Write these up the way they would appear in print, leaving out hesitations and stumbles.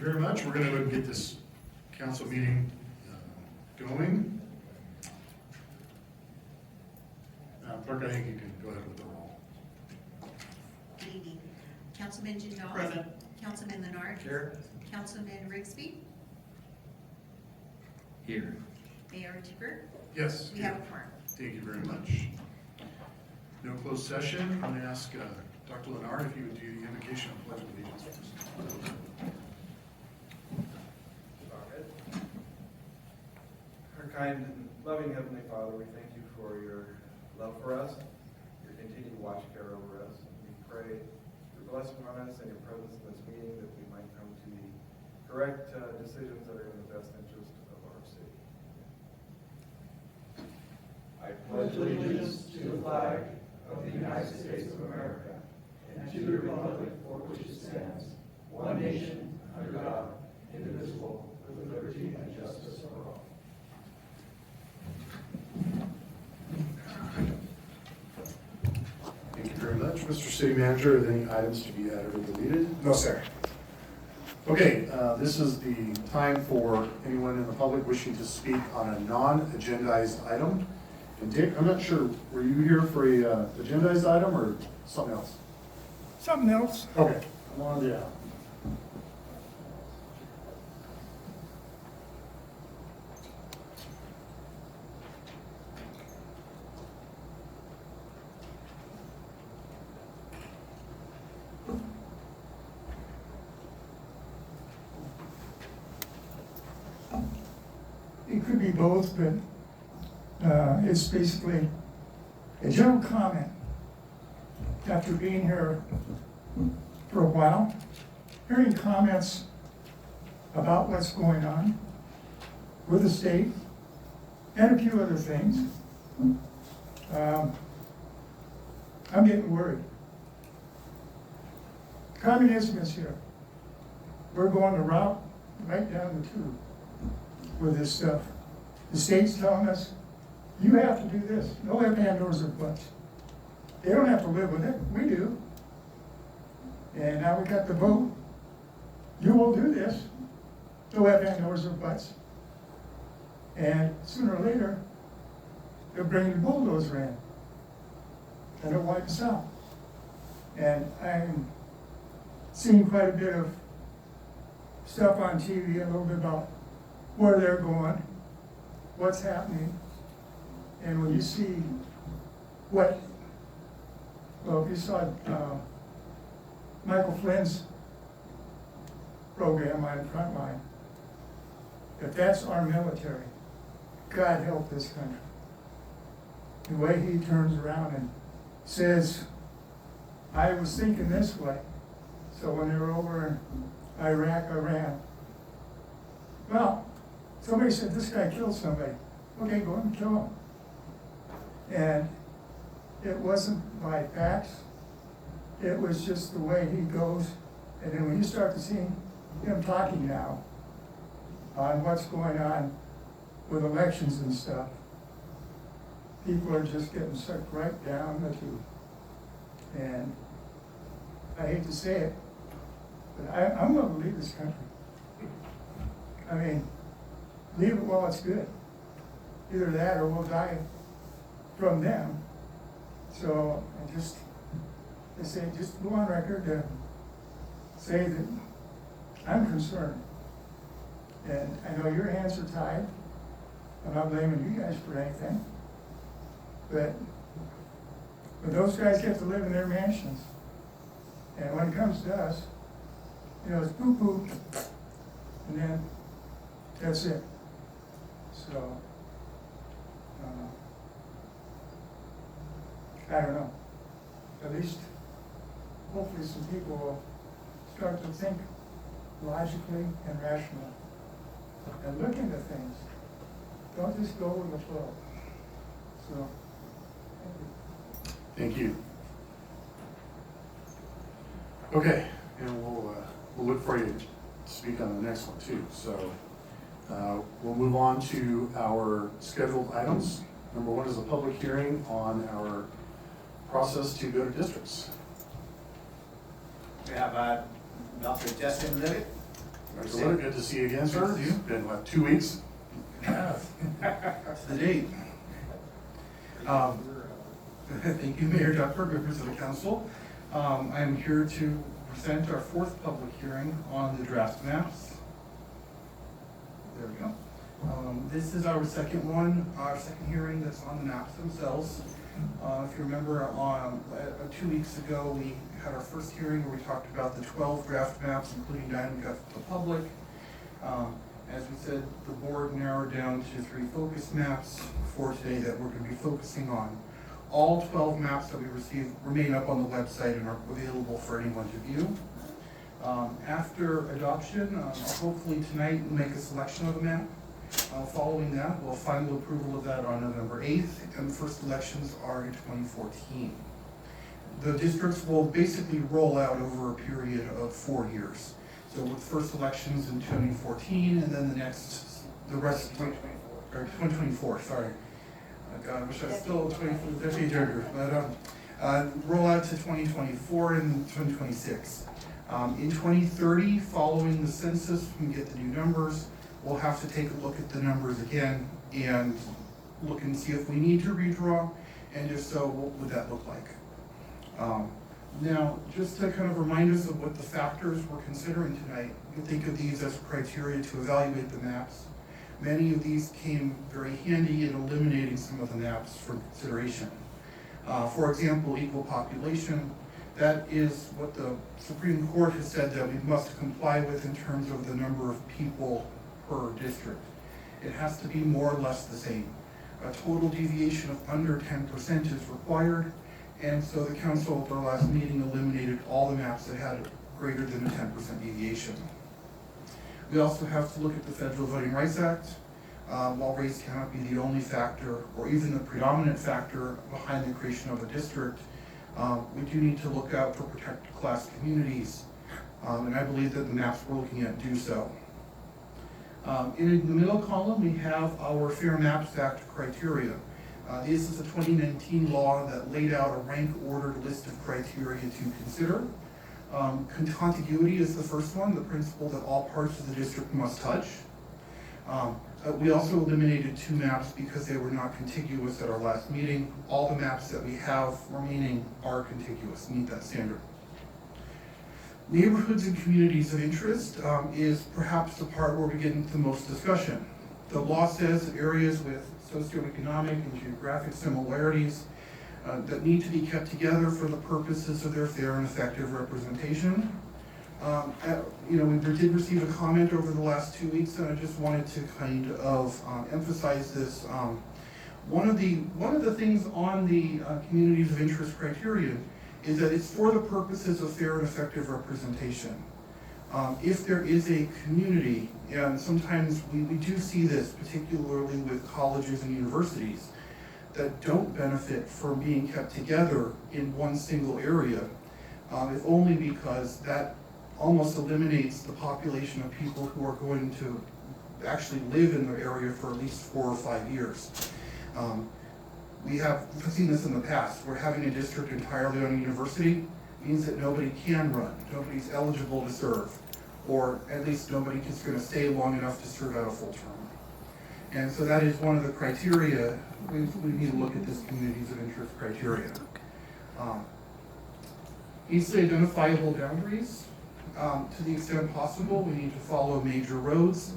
very much. We're going to go ahead and get this council meeting going. Clerk, I think you can go ahead with the roll. Good evening. Councilman Gendon. Present. Councilman Leonard. Here. Councilman Rigsby. Here. Mayor Tipper. Yes. We have a quorum. Thank you very much. No closed session. I'm going to ask Dr. Leonard if you would do the invocation of pledge of allegiance first. Our kind and loving Heavenly Father, we thank you for your love for us, your continued watch care over us. We pray your blessing on us and your presence in this meeting that we might come to the correct decisions that are in the best interest of our city. I pledge allegiance to the flag of the United States of America and to the republic for which it stands, one nation, under God, indivisible, with liberty and justice for all. Thank you very much. Mr. City Manager, are there any items to be added or deleted? No, sir. Okay, this is the time for anyone in the public wishing to speak on a non-agendized item. And Dick, I'm not sure, were you here for a agendized item or something else? Something else. Okay, come on down. It could be both, but it's basically a general comment. After being here for a while, hearing comments about what's going on with the state and a few other things, I'm getting worried. Communism is here. We're going the route right down the tube with this stuff. The state's telling us, you have to do this. No ifs, ands, or buts. They don't have to live with it. We do. And now we got the vote. You will do this. No ifs, ands, or buts. And sooner or later, they'll bring the bulldozer in. And it'll wipe us out. And I'm seeing quite a bit of stuff on TV, a little bit about where they're going, what's happening, and when you see if you saw Michael Flynn's program on Frontline, if that's our military, God help this country. The way he turns around and says, I was thinking this way, so when they were over in Iraq, Iran, well, somebody said, this guy killed somebody. Okay, go and kill him. And it wasn't by facts. It was just the way he goes. And then when you start to see him talking now on what's going on with elections and stuff, people are just getting sucked right down the tube. And I hate to say it, but I'm going to leave this country. I mean, leave it while it's good. Either that or we'll die from them. So I say, just go on record to say that I'm concerned. And I know your hands are tied. I'm not blaming you guys for anything. But those guys get to live in their mansions. And when it comes to us, it's poo-poo. And then that's it. So, I don't know. At least, hopefully some people will start to think logically and rationally and look into things. Don't just go with the flow. So, Thank you. Okay, and we'll look for you to speak on the next one too. So we'll move on to our scheduled items. Number one is a public hearing on our process to go to districts. We have Dr. Justin Levitt. Mr. Wood, good to see you again, sir. It's been, what, 2 weeks? That's the date. Thank you, Mayor Ducker, members of the council. I am here to present our fourth public hearing on the draft maps. There we go. This is our second hearing that's on the maps themselves. If you remember, 2 weeks ago, we had our first hearing where we talked about the 12 draft maps, including Diamond Cut for the public. As we said, the board narrowed down to 3 focus maps for today that we're going to be focusing on. All 12 maps that we received remain up on the website and are available for anyone to view. After adoption, hopefully tonight we'll make a selection of a map. Following that, we'll final approval of that on November 8th, and the first elections are in 2014. The districts will basically roll out over a period of 4 years. So with first elections in 2014, and then the rest 2024, sorry. God, I wish I was still 24, decade younger, but roll out to 2024 and 2026. In 2030, following the census, we can get the new numbers. We'll have to take a look at the numbers again and look and see if we need to redraw, and if so, what would that look like? Now, just to kind of remind us of what the factors we're considering tonight, you can think of these as criteria to evaluate the maps. Many of these came very handy in eliminating some of the maps for consideration. For example, equal population. That is what the Supreme Court has said that we must comply with in terms of the number of people per district. It has to be more or less the same. A total deviation of under 10% is required, and so the council at their last meeting eliminated all the maps that had greater than a 10% deviation. We also have to look at the Federal Voting Rights Act. While race cannot be the only factor or even the predominant factor behind the creation of a district, we do need to look out for protected class communities, and I believe that the maps we're looking at do so. In the middle column, we have our Fair Maps Act criteria. This is a 2019 law that laid out a rank-ordered list of criteria to consider. Contiguity is the first one, the principle that all parts of the district must touch. We also eliminated 2 maps because they were not contiguous at our last meeting. All the maps that we have remaining are contiguous, meet that standard. Neighborhoods and communities of interest is perhaps the part where we get into the most discussion. The law says that areas with socioeconomic and geographic similarities that need to be kept together for the purposes of their fair and effective representation. We did receive a comment over the last 2 weeks, and I just wanted to kind of emphasize this. One of the things on the communities of interest criterion is that it's for the purposes of fair and effective representation. If there is a community, and sometimes we do see this, particularly with colleges and universities, that don't benefit from being kept together in one single area, if only because that almost eliminates the population of people who are going to actually live in the area for at least 4 or 5 years. We've seen this in the past. We're having a district entirely on a university means that nobody can run, nobody's eligible to serve, or at least nobody is going to stay long enough to serve out a full term. And so that is one of the criteria. We need to look at this communities of interest criteria. Easily identifiable boundaries. To the extent possible, we need to follow major roads,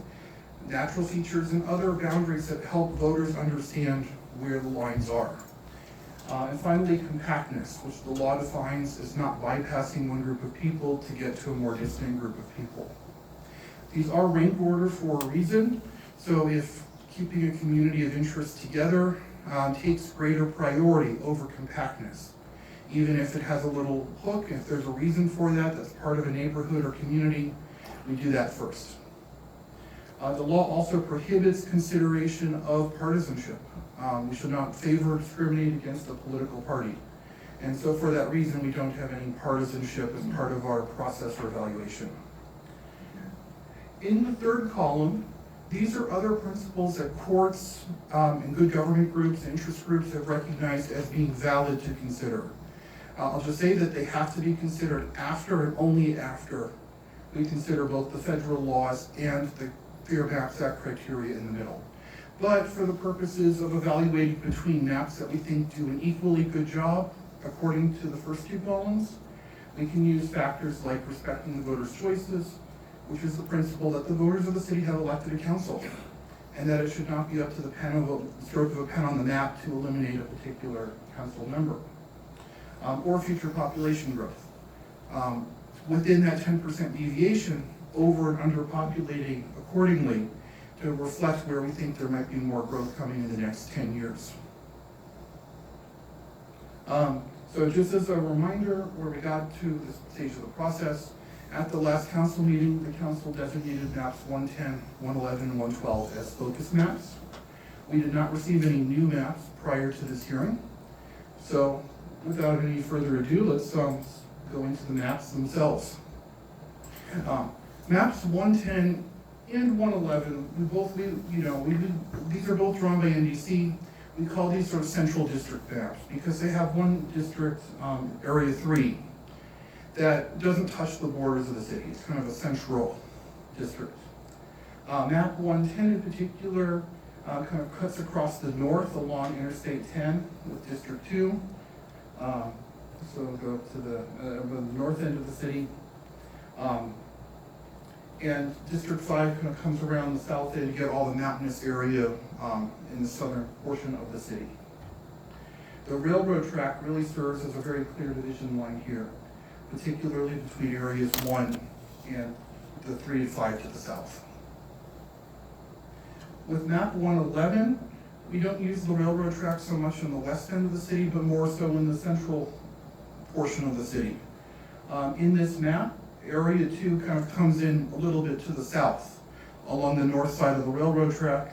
natural features, and other boundaries that help voters understand where the lines are. And finally, compactness, which the law defines as not bypassing one group of people to get to a more distant group of people. These are rank order for a reason, so if keeping a community of interest together takes greater priority over compactness. Even if it has a little hook, if there's a reason for that, that's part of a neighborhood or community, we do that first. The law also prohibits consideration of partisanship. We should not favor or discriminate against a political party. And so for that reason, we don't have any partisanship as part of our process or evaluation. In the third column, these are other principles that courts and good government groups and interest groups have recognized as being valid to consider. I'll just say that they have to be considered after and only after we consider both the federal laws and the Fair Maps Act criteria in the middle. But for the purposes of evaluating between maps that we think do an equally good job, according to the first two columns, we can use factors like respecting the voters' choices, which is the principle that the voters of the city have elected a council, and that it should not be up to the stroke of a pen on the map to eliminate a particular council member, or future population growth. Within that 10% deviation, over and underpopulating accordingly to reflect where we think there might be more growth coming in the next 10 years. So just as a reminder, where we got to this stage of the process, at the last council meeting, the council designated maps 110, 111, and 112 as focus maps. We did not receive any new maps prior to this hearing. So without any further ado, let's go into the maps themselves. Maps 110 and 111, these are both drawn by NDC. We call these sort of central district maps because they have one district, area 3, that doesn't touch the borders of the city. It's kind of a central district. Map 110 in particular kind of cuts across the north along Interstate 10 with District 2. So go to the north end of the city. And District 5 kind of comes around the south end to get all the mountainous area in the southern portion of the city. The railroad track really serves as a very clear division line here, particularly between areas 1 and the 3 and 5 to the south. With map 111, we don't use the railroad track so much in the west end of the city, but more so in the central portion of the city. In this map, area 2 kind of comes in a little bit to the south along the north side of the railroad track,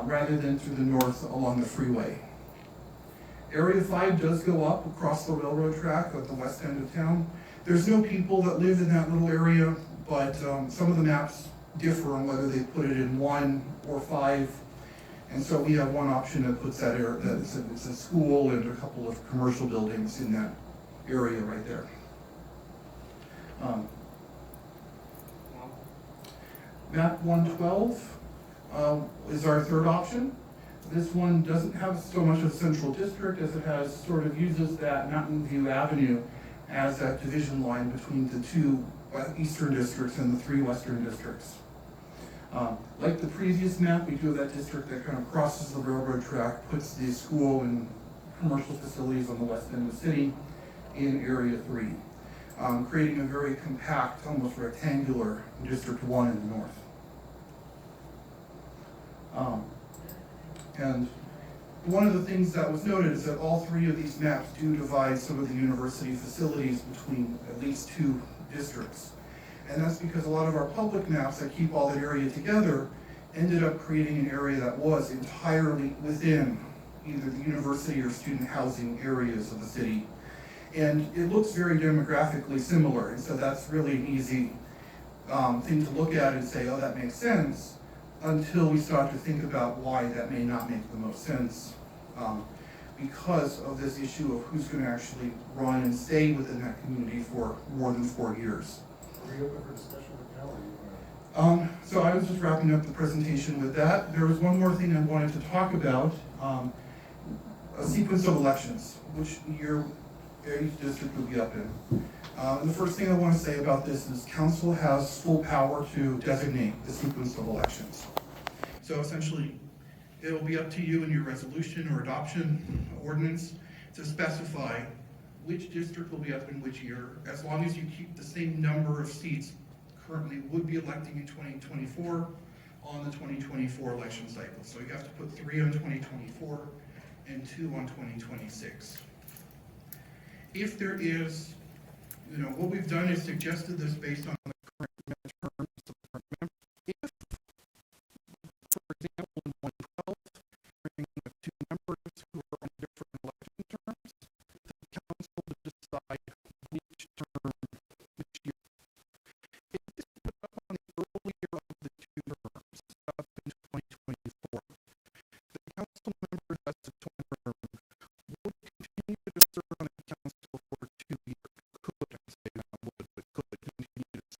rather than through the north along the freeway. Area 5 does go up across the railroad track at the west end of town. There's no people that live in that little area, but some of the maps differ on whether they put it in 1 or 5. And so we have one option that puts that area, it's a school and a couple of commercial buildings in that area right there. Map 112 is our third option. This one doesn't have so much of a central district as it has sort of uses that Mountain View Avenue as that division line between the 2 eastern districts and the 3 western districts. Like the previous map, we do have that district that kind of crosses the railroad track, puts the school and commercial facilities on the west end of the city in area 3, creating a very compact, almost rectangular District 1 in the north. And one of the things that was noted is that all 3 of these maps do divide some of the university facilities between at least 2 districts. And that's because a lot of our public maps that keep all that area together ended up creating an area that was entirely within either the university or student housing areas of the city. And it looks very demographically similar, and so that's really an easy thing to look at and say, oh, that makes sense, until we start to think about why that may not make the most sense because of this issue of who's going to actually run and stay within that community for more than 4 years. Are we open for discussion with Cal, or you want So I was just wrapping up the presentation with that. There was one more thing I wanted to talk about, a sequence of elections, which each district will be up in. The first thing I want to say about this is council has full power to designate the sequence of elections. So essentially, it will be up to you in your resolution or adoption ordinance to specify which district will be up in which year, as long as you keep the same number of seats currently would be electing in 2024 on the 2024 election cycle. So you have to put 3 on 2024 and 2 on 2026. If there is, what we've done is suggested this based on the current terms of current members. If, for example, in 112, we have 2 members who are on different election terms, the council would decide which term, which year. If this is put up on the earlier of the 2 terms, up in 2024, the council member has a term would continue to serve on the council for 2 years. Could, I'm saying not would, but could continue to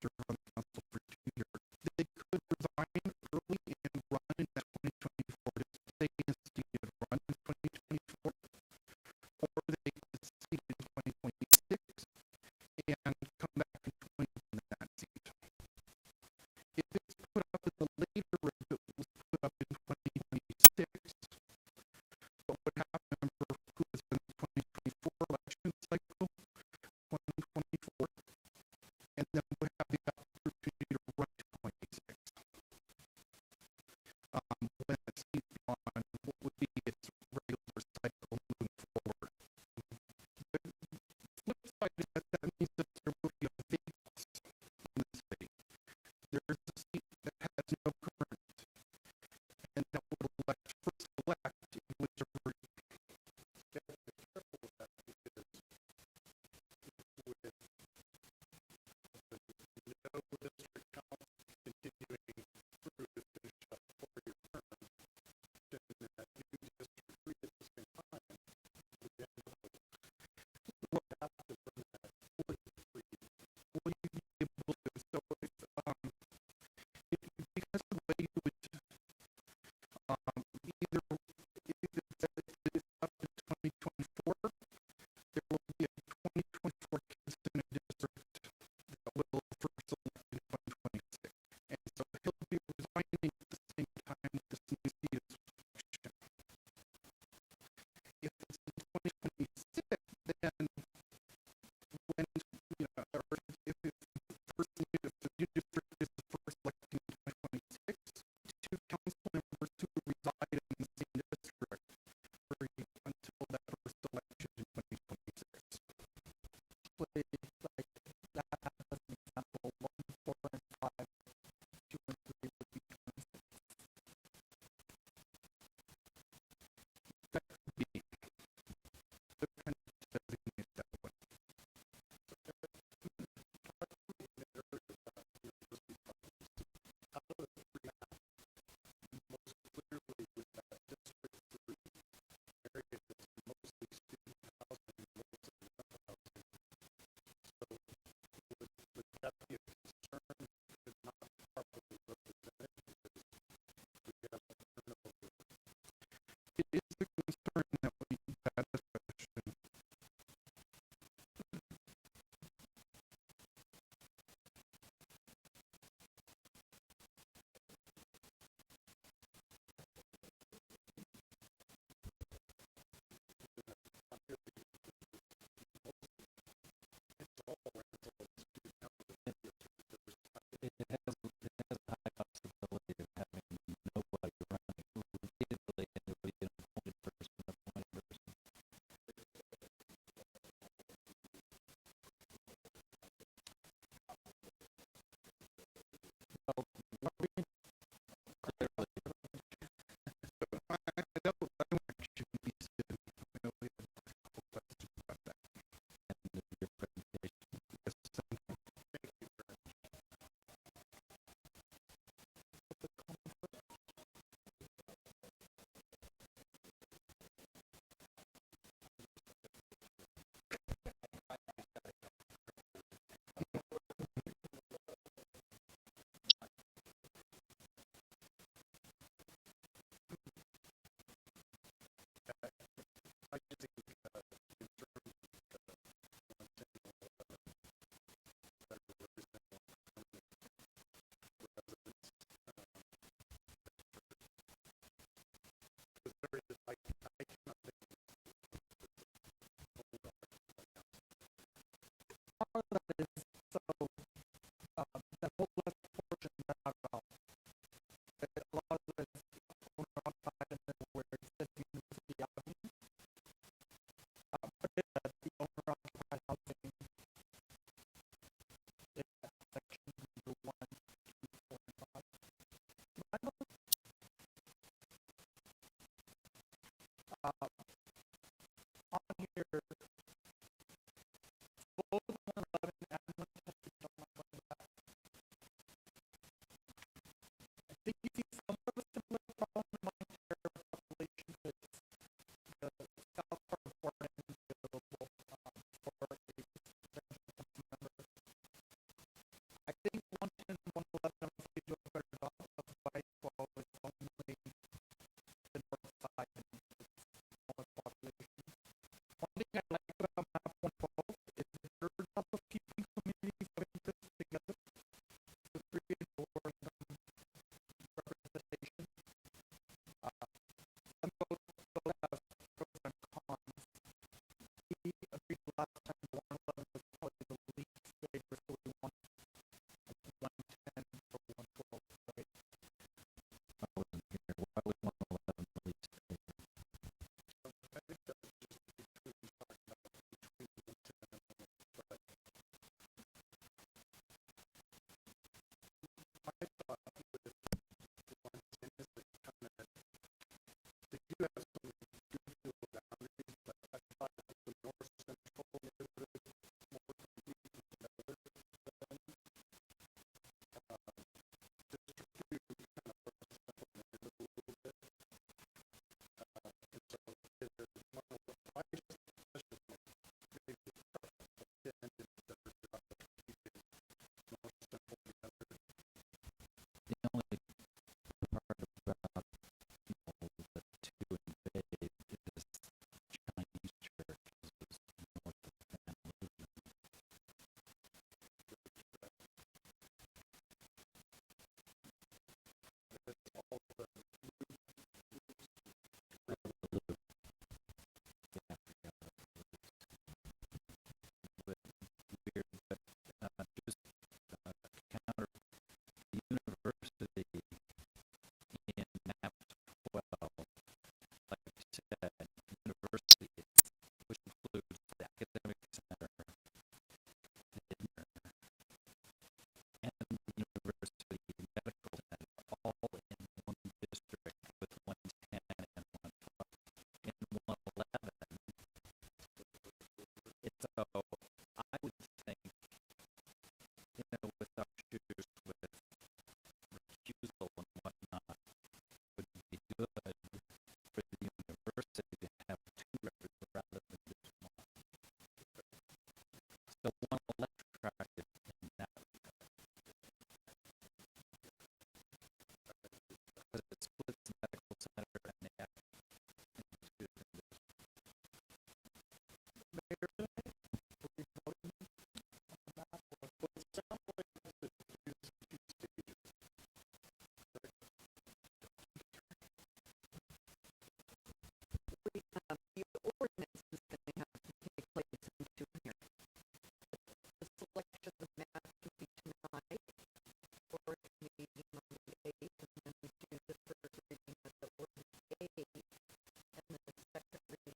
8th, and then we do the first reading of the ordinance 8, and then the second reading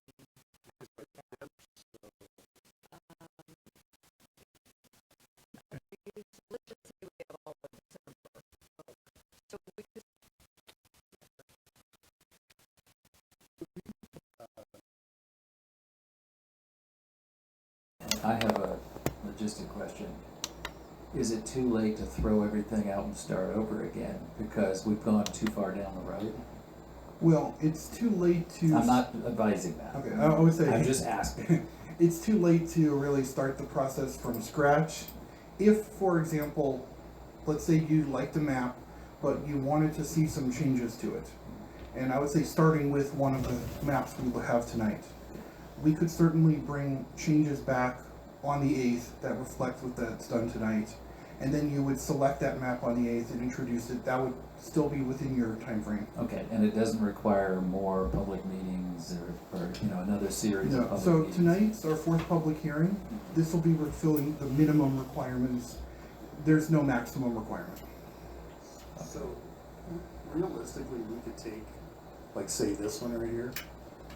after that. Let's just say we have all of December. So we could. I have a logistic question. Is it too late to throw everything out and start over again because we've gone too far down the road? Well, it's too late to. I'm not advising that. Okay, I would say. I'm just asking. It's too late to really start the process from scratch. If, for example, let's say you liked the map, but you wanted to see some changes to it. And I would say starting with one of the maps we will have tonight. We could certainly bring changes back on the 8th that reflect what that's done tonight. And then you would select that map on the 8th and introduce it. That would still be within your time frame. Okay, and it doesn't require more public meetings or another series of No, public so meetings? tonight's our 4th public hearing. This will be fulfilling the minimum requirements. There's no maximum requirement. So realistically, we could take, like, say this one right here,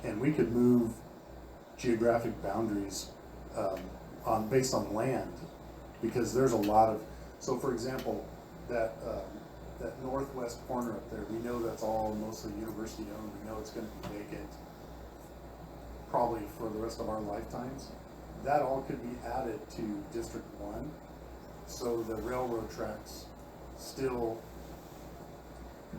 and we could move geographic boundaries based on land, because there's a lot of, so for example, that northwest corner up there, we know that's all mostly university owned, we know it's gonna be vacant probably for the rest of our lifetimes. That all could be added to District 1, so the railroad tracks still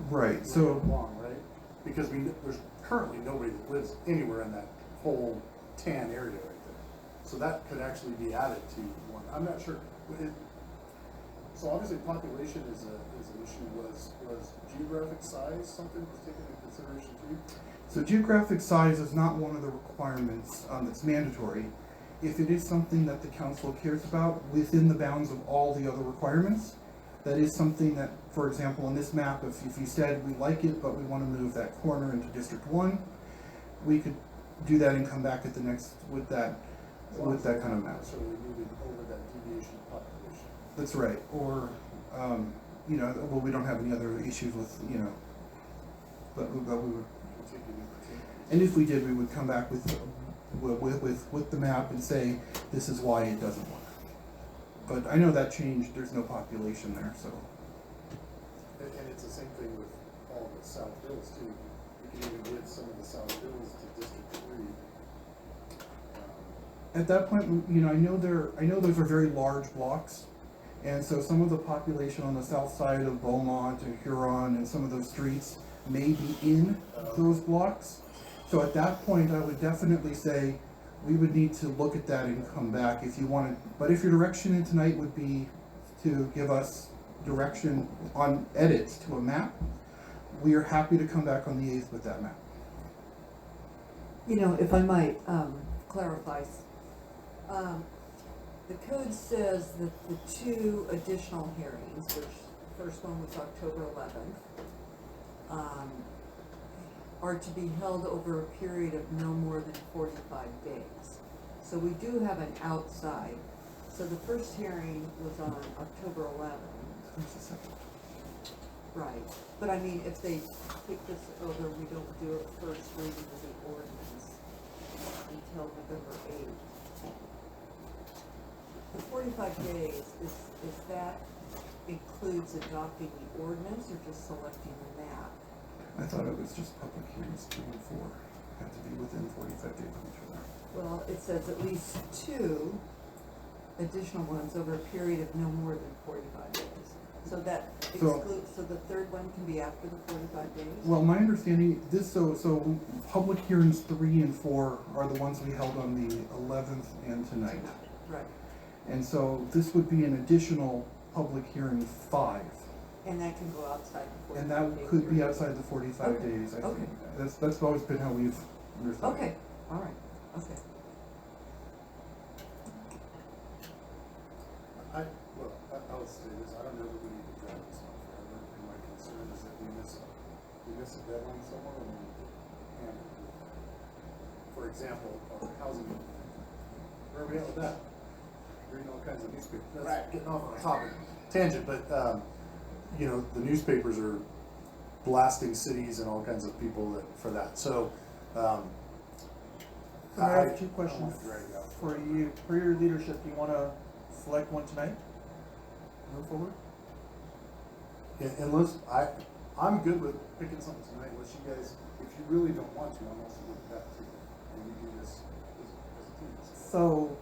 Right, so, along, right? Because there's currently nobody that lives anywhere in that whole tan area right there. So that could actually be added to one. I'm not sure. So obviously population is an issue. Was geographic size something that was taken into consideration too? so geographic size is not one of the requirements that's mandatory. If it is something that the council cares about within the bounds of all the other requirements, that is something that, for example, in this map, if you said we like it, but we want to move that corner into District 1, we could do that and come back at the next with that kind of map. So we moving over that deviation of population. That's right. Or, well, we don't have any other issues with, but we would. And if we did, we would come back with the map and say, this is why it doesn't work. But I know that changed. There's no population there, so. And it's the same thing with all the South Hills too. We can even get some of the South Hills to District 3. At that point, I know those are very large blocks, and so some of the population on the south side of Beaumont and Huron and some of those streets may be in those blocks. So at that point, I would definitely say we would need to look at that and come back if you wanted. But if your direction in tonight would be to give us direction on edits to a map, we are happy to come back on the 8th with that map. If I might clarify, the code says that the 2 additional hearings, which the first one was October 11th, are to be held over a period of no more than 45 days. So we do have an outside. So the first hearing was on October 11th. Right. But I mean, if they take this over, we don't do a first reading of the ordinance until November 8th. The 45 days, is that includes adopting the ordinance or just selecting the map? I thought it was just public hearings 3 and 4 have to be within 45 days of each other. Well, it says at least 2 additional ones over a period of no more than 45 days. So that excludes, so the third one can be after the 45 days? Well, my understanding, so public hearings 3 and 4 are the ones we held on the 11th and tonight. Right. And so this would be an additional public hearing 5. And that can go outside the 45 days? And that could be outside the 45 Okay. days, I Okay. think. That's always been how we've understood. Okay, all right, okay. I'll say this, I don't know that we need to drag this on forever, and my concern is that we miss a deadline somewhere and we need to handle it. For example, housing, where are we at with that? Reading all kinds of newspapers, that's getting off on a topic, tangent, but, you know, the newspapers are blasting cities and all kinds of people for that, so, I have two I questions wanna drag it out. for you. For your leadership, do you wanna select one tonight? Move forward? Unless, I'm good with picking something tonight, unless you guys, if you really don't want to, I'm also good with that too. And we do this as a team. So,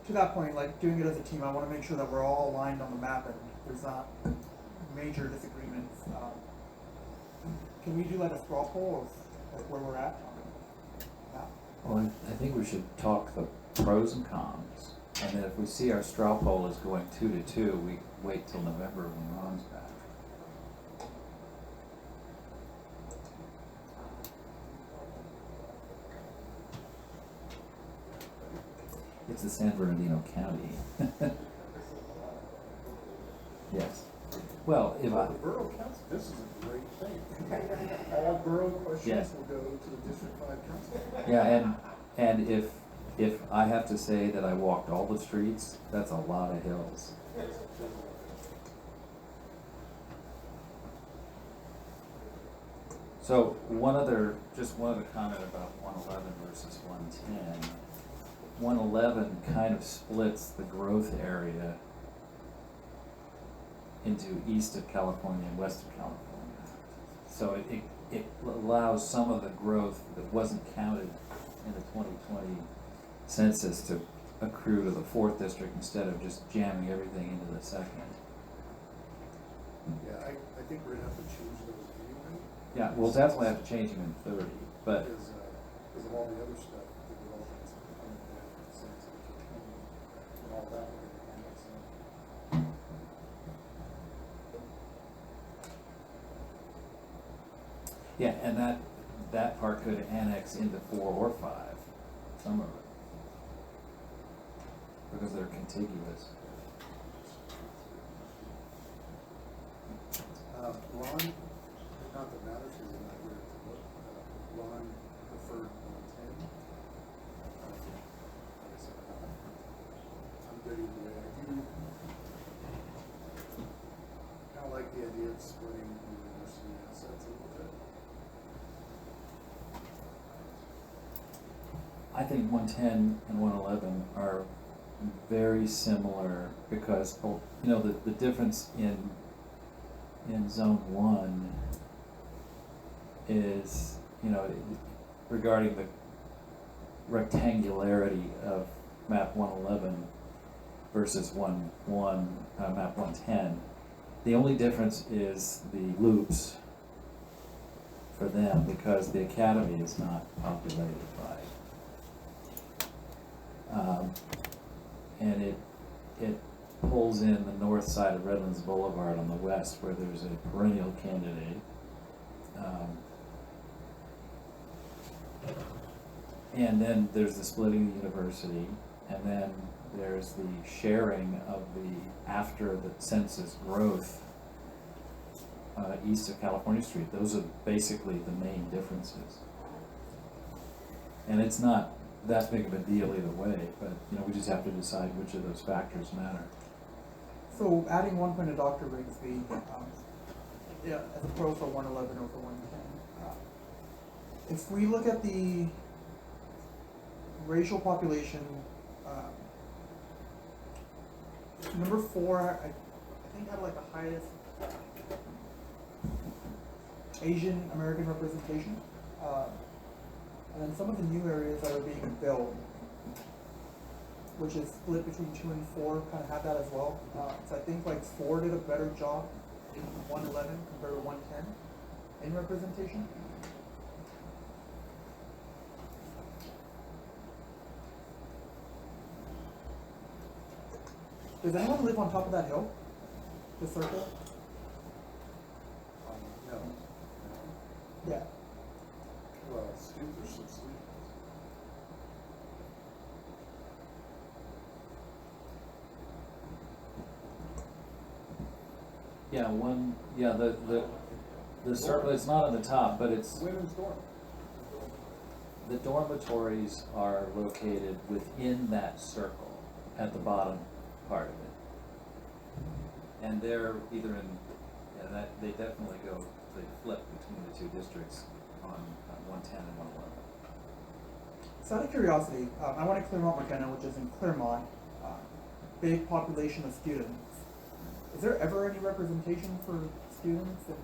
to that point, like doing it as a team, I wanna make sure that we're all aligned on the map and there's not major disagreements. Can we do like a straw poll of where we're at on the map? Well, I think we should talk the pros and cons, and then if we see our straw poll is going 2-2, we wait till November when Ron's back. It's the San Bernardino County. Yes. Well, if I, The borough council, this is a great thing. All borough questions Yes. will go to the District 5 council. yeah, and if I have to say that I walked all the streets, that's a lot of hills. So just one other comment about 111 versus 110. 111 kind of splits the growth area into east of California and west of California. So it allows some of the growth that wasn't counted in the 2020 census to accrue to the 4th district instead of just jamming everything into the 2nd. Yeah, I think we're gonna have to change those anyway. Yeah, we'll definitely have to change them in 30, but Because of all the other stuff, the developments that come in there, since and all that, we're gonna annex in. yeah, and that part could annex into 4 or 5, some of it. Because they're contiguous. Ron, not that matters because he's not here to look, Ron preferred 110. Like I said, I'm good either way. I do kind of like the idea of splitting the university assets a little bit. I think 110 and 111 are very similar because, you know, the difference in zone 1 is, you know, regarding the rectangularity of map 111 versus map 110. The only difference is the loops for them because the academy is not populated by. And it pulls in the north side of Redlands Boulevard on the west where there's a perennial candidate. And then there's the splitting of the university, and then there's the sharing of the, after the census growth, east of California Street. Those are basically the main differences. And it's not that big of a deal either way, but, you know, we just have to decide which of those factors matter. So adding one point to Dr. Rigsby, yeah, as a pro for 111 over 110. If we look at the racial population, number 4, I think had like the highest Asian American representation. And then some of the new areas that are being built, which is split between 2 and 4, kind of had that as well. So I think like 4 did a better job in 111 compared to 110 in representation. Does anyone live on top of that hill? The circle? No. Yeah. Well, there's some sleep. Yeah, the circle, it's not on the top, but it's, Women's dorm. the dormitories are located within that circle at the bottom part of it. And they're either in Yeah, they definitely they flip between the two districts on 110 and 111. So out of curiosity, I went to Claremont McKenna, which is in Claremont, big population of students. Is there ever any representation for students in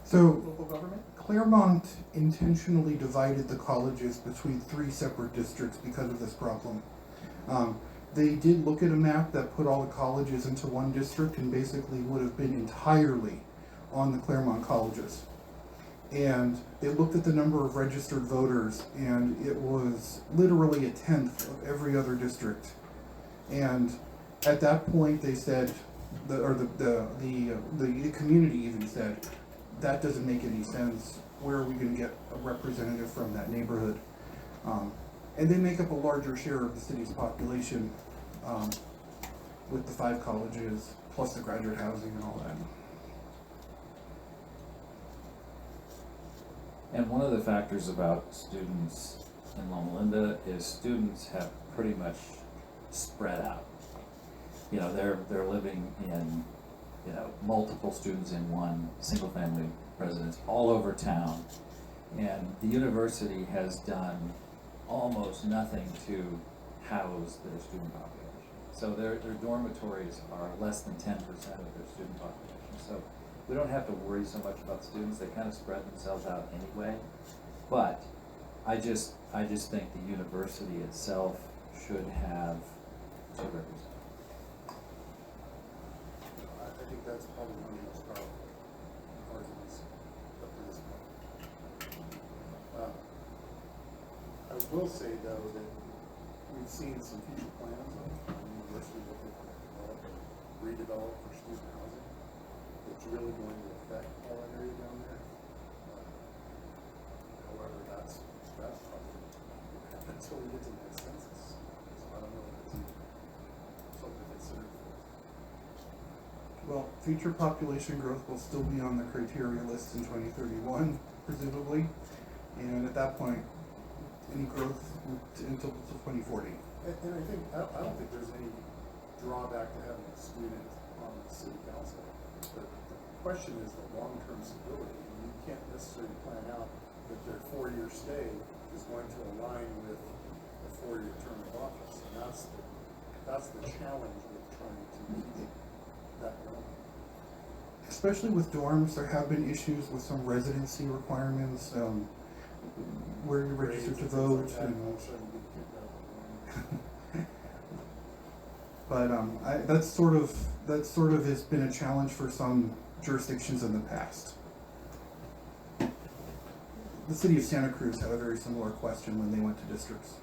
So local government? Claremont intentionally divided the colleges between 3 separate districts because of this problem. They did look at a map that put all the colleges into one district and basically would have been entirely on the Claremont colleges. And they looked at the number of registered voters, and it was literally a tenth of every other district. And at that point, they said, the community even said, that doesn't make any sense. Where are we going to get a representative from that neighborhood? And they make up a larger share of the city's population, with the 5 colleges, plus the graduate housing and all that. And one of the factors about students in Loma Linda is students have pretty much spread out. You know, they're living in, you know, multiple students in one single-family residence all over town. And the university has done almost nothing to house their student population. So their dormitories are less than 10% of their student population. So we don't have to worry so much about students. They kind of spread themselves out anyway. But I just think the university itself should have 2 representatives. I think that's probably one of the most powerful arguments up to this point. I will say though that we've seen some future plans on universities that they want to develop or redevelop for student housing. It's really going to affect all that area down there. However, that's probably until we get to the next census. So I don't know if it's even something to consider for us. Well, future population growth will still be on the criteria list in 2031, presumably. And at that point, any growth until 2040. And I think, I don't think there's any drawback to having a student on the city council. The question is the long-term stability. You can't necessarily plan out that their 4-year stay is going to align with a 4-year term of office. And that's the challenge with trying to keep that going. Especially with dorms, there have been issues with some residency requirements, where you're registered to vote. And all of a sudden you get kicked out of the dorm. But that sort of has been a challenge for some jurisdictions in the past. The city of Santa Cruz had a very similar question when they went to districts.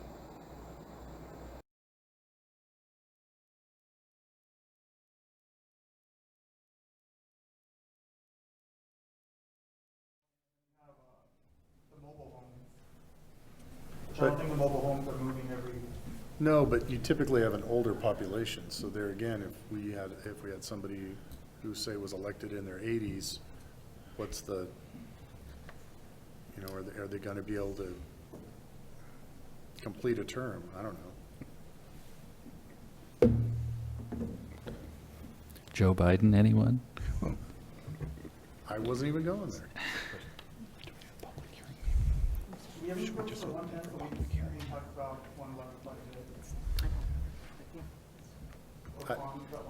The mobile homes. Which I don't think the mobile homes are moving every. No, but you typically have an older population, so there again, if we had somebody who say was elected in their 80s, what's the, you know, are they gonna be able to complete a term? I don't know. Joe Biden, anyone? I wasn't even going there. We have any questions for 110, so we can talk about 111 budget. Or bonds about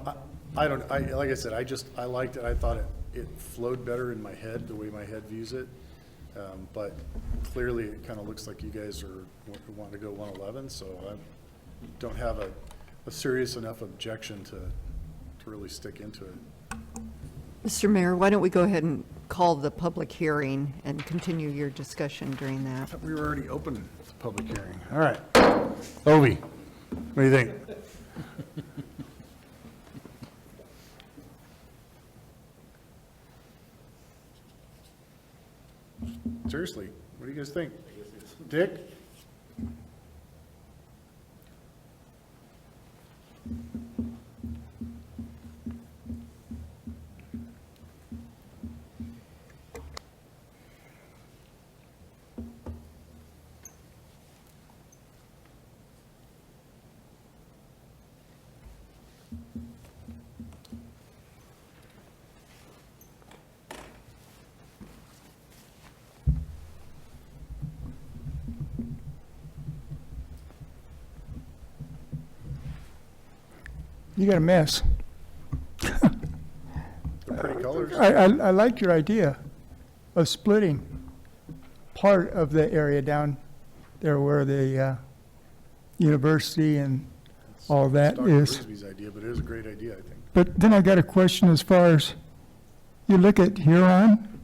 110. Like I said, I liked it. I thought it flowed better in my head, the way my head views it. But clearly it kind of looks like you guys are wanting to go 111, so I don't have a serious enough objection to really stick into it. Mr. Mayor, why don't we go ahead and call the public hearing and continue your discussion during that? We were already open the public hearing. All right. Ovi, what do you think? Seriously, what do you guys think? Dick? you got a mess. They're pretty colors. I like your idea of splitting part of the area down there where the university and all that Dr. is. Brisby's idea, but it is a great idea, I think. But then I got a question as far as, you look at Huron,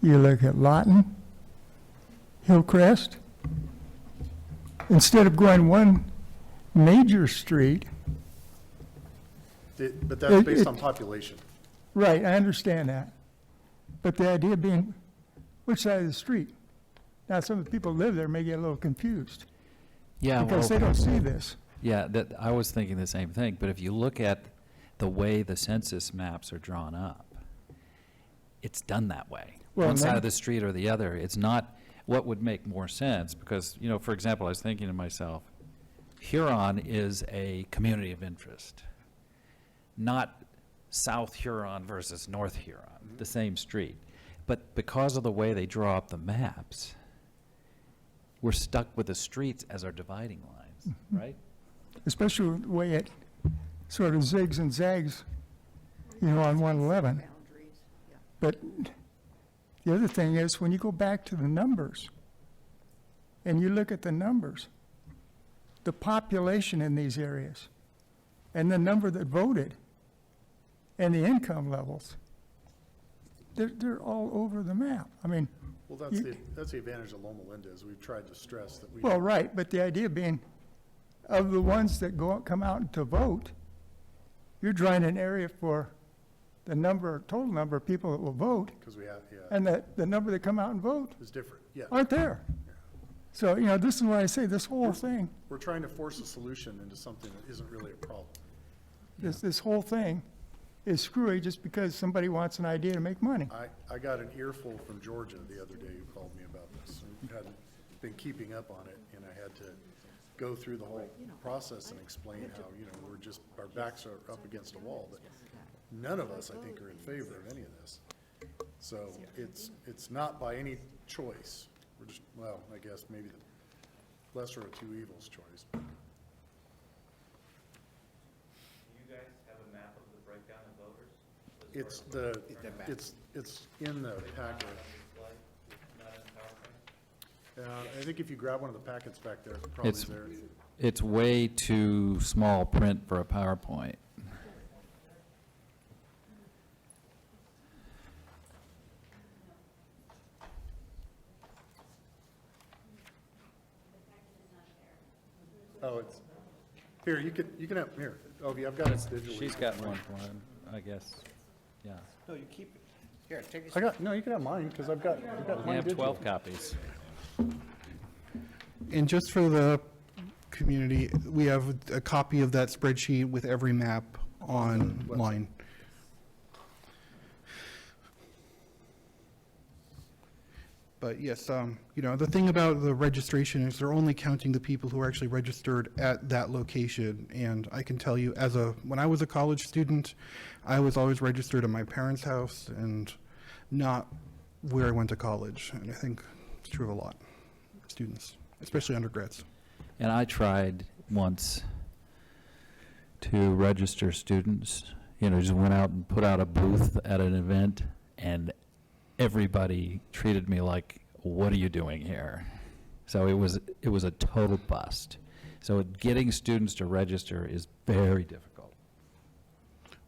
you look at Lawton, Hillcrest. Instead of going one major street, But that's It- based it- on population. right, I understand that. But the idea being, which side of the street? Now, some of the people who live there may get a little confused Yeah, because they don't see this. yeah, that, I was thinking the same thing, but if you look at the way the census maps are drawn up, it's done that way. Well, One side then- of the street or the other. It's not what would make more sense, because, you know, for example, I was thinking to myself, Huron is a community of interest, not South Huron versus North Huron, the same street. But because of the way they draw up the maps, we're stuck with the streets as our dividing lines, right? Especially the way it sort of zigs and zags, you know, on 111. Boundaries, yeah. But the other thing is, when you go back to the numbers, and you look at the numbers, the population in these areas, and the number that voted, and the income levels, they're all over the map. I mean, Well, that's You- that's the advantage of Loma Linda, is we've tried to stress that we. well, right, but the idea being, of the ones that come out to vote, you're drawing an area for the total number of people that will vote, Because we have, yeah, and the number that come out and vote it's different, yeah. aren't there. So, you know, this is why I say this whole thing, We're trying to force a solution into something that isn't really a problem. this whole thing is screwy just because somebody wants an idea to make money. I got an earful from Georgia the other day who called me about this, and hadn't been keeping up on it, and I had to go through the whole process and explain how, you know, our backs are up against a wall, but none of us, I think, are in favor of any of this. So it's not by any choice. We're just, well, I guess maybe the lesser of two evils choice. Do you guys have a map of the breakdown of voters? It's in the packet. Not in PowerPoint? I think if you grab one of the packets back there, it's probably It's, there. it's way too small print for a PowerPoint. Oh, it's, here, you can have, here, oh, yeah, I've got it digitally. She's got one for him, I guess, yeah. No, you keep it. Here, take No, you can have mine, because I've got We mine have digitally. 12 copies. And just for the community, we have a copy of that spreadsheet with every map online. But yes, you know, the thing about the registration is they're only counting the people who are actually registered at that location. And I can tell you, when I was a college student, I was always registered at my parents' house and not where I went to college. And I think it's true of a lot of students, especially undergrads. And I tried once to register students, you know, just went out and put out a booth at an event, and everybody treated me like, what are you doing here? So it was a total bust. So getting students to register is very difficult.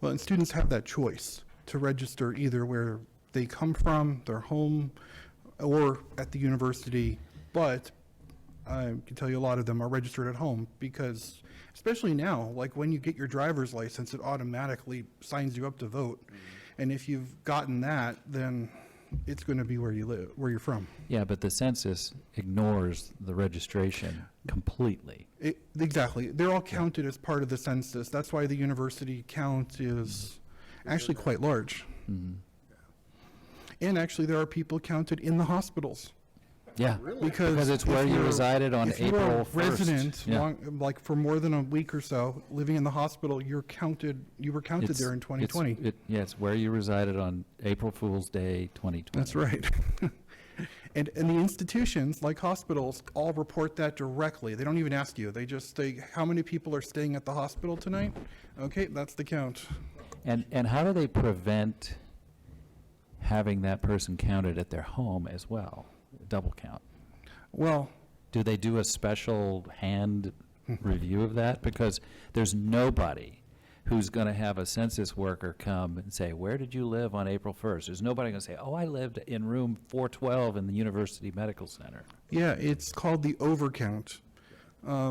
Well, and students have that choice to register either where they come from, their home, or at the university. But I can tell you a lot of them are registered at home because, especially now, like when you get your driver's license, it automatically signs you up to vote. And if you've gotten that, then it's going to be where you live, where you're from. Yeah, but the census ignores the registration completely. Exactly. They're all counted as part of the census. That's why the university count is actually quite large. Mhm. And actually, there are people counted in the hospitals. Yeah, Because it's if where you you're- resided on if you're a April 1st. resident, Yeah. like for more than a week or so, living in the hospital, you were counted It's- there in 2020. Yeah, it's where you resided on April Fool's Day 2020. That's right. And the institutions, like hospitals, all report that directly. They don't even ask you. They just say, how many people are staying at the hospital tonight? Okay, that's the count. And how do they prevent having that person counted at their home as well, double count? Well, Do they do a special hand review of that? Because there's nobody who's going to have a census worker come and say, where did you live on April 1st? There's nobody going to say, oh, I lived in room 412 in the University Medical Center. yeah, it's called the overcount.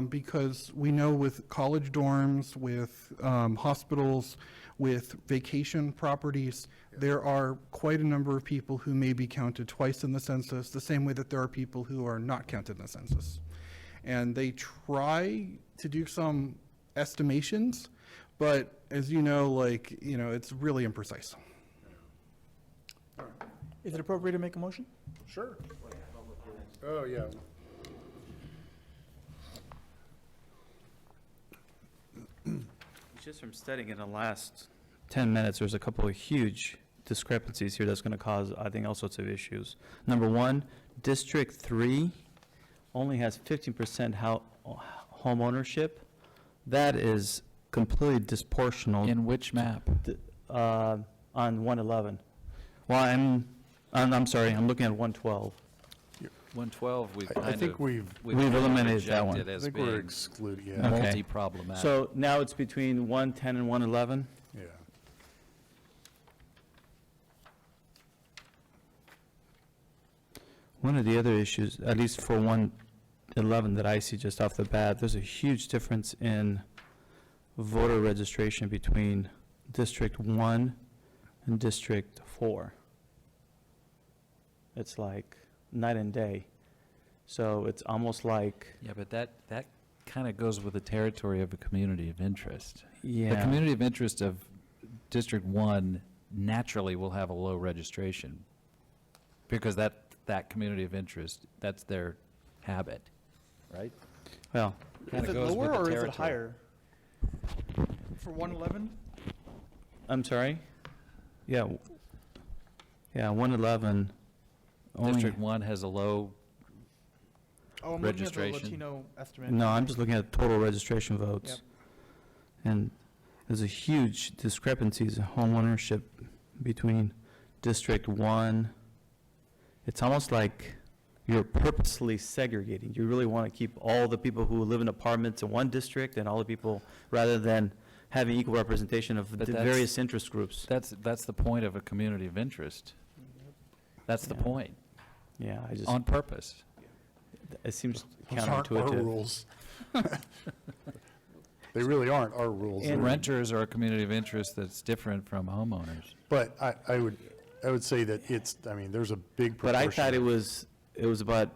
Because we know with college dorms, with hospitals, with vacation properties, there are quite a number of people who may be counted twice in the census, the same way that there are people who are not counted in the census. And they try to do some estimations, but as you know, it's really imprecise. Is it appropriate to make a motion? Sure. Oh, yeah. Just from studying in the last 10 minutes, there's a couple of huge discrepancies here that's going to cause, I think, all sorts of issues. Number one, District 3 only has 15% home ownership. That is completely disproportional. In which map? On 111. Well, I'm sorry, I'm looking at 112. 112, we've I kind think of. we've eliminated that one. rejected I as think we're being excluding, yeah. Okay. multi-problematic. So now it's between 110 and 111? Yeah. One of the other issues, at least for 111 that I see just off the bat, there's a huge difference in voter registration between District 1 and District 4. It's like night and day. So it's almost like, Yeah, but that kind of goes with the territory of a community of interest. The yeah, community of interest of District 1 naturally will have a low registration because that community of interest, that's their habit, right? well, Kinda Is it goes with lower the or is it territory. higher? For 111? I'm sorry? Yeah, 111. only- District 1 has a low, Oh, I'm looking at the Registration. Latino estimate. No, I'm just looking at total registration Yep. votes. And there's a huge discrepancies in home ownership between District 1. It's almost like you're purposely segregating. You really want to keep all the people who live in apartments in one district and all the people, rather than having equal representation of But the that's- various interest groups. that's the point of a community of interest. That's the Yeah. point, Yeah, I just, on purpose. it seems Those aren't our counterintuitive. rules. They really aren't our rules. And Renters are a community of interest that's different from homeowners. But I would say that there's a big But proportion. I thought it was about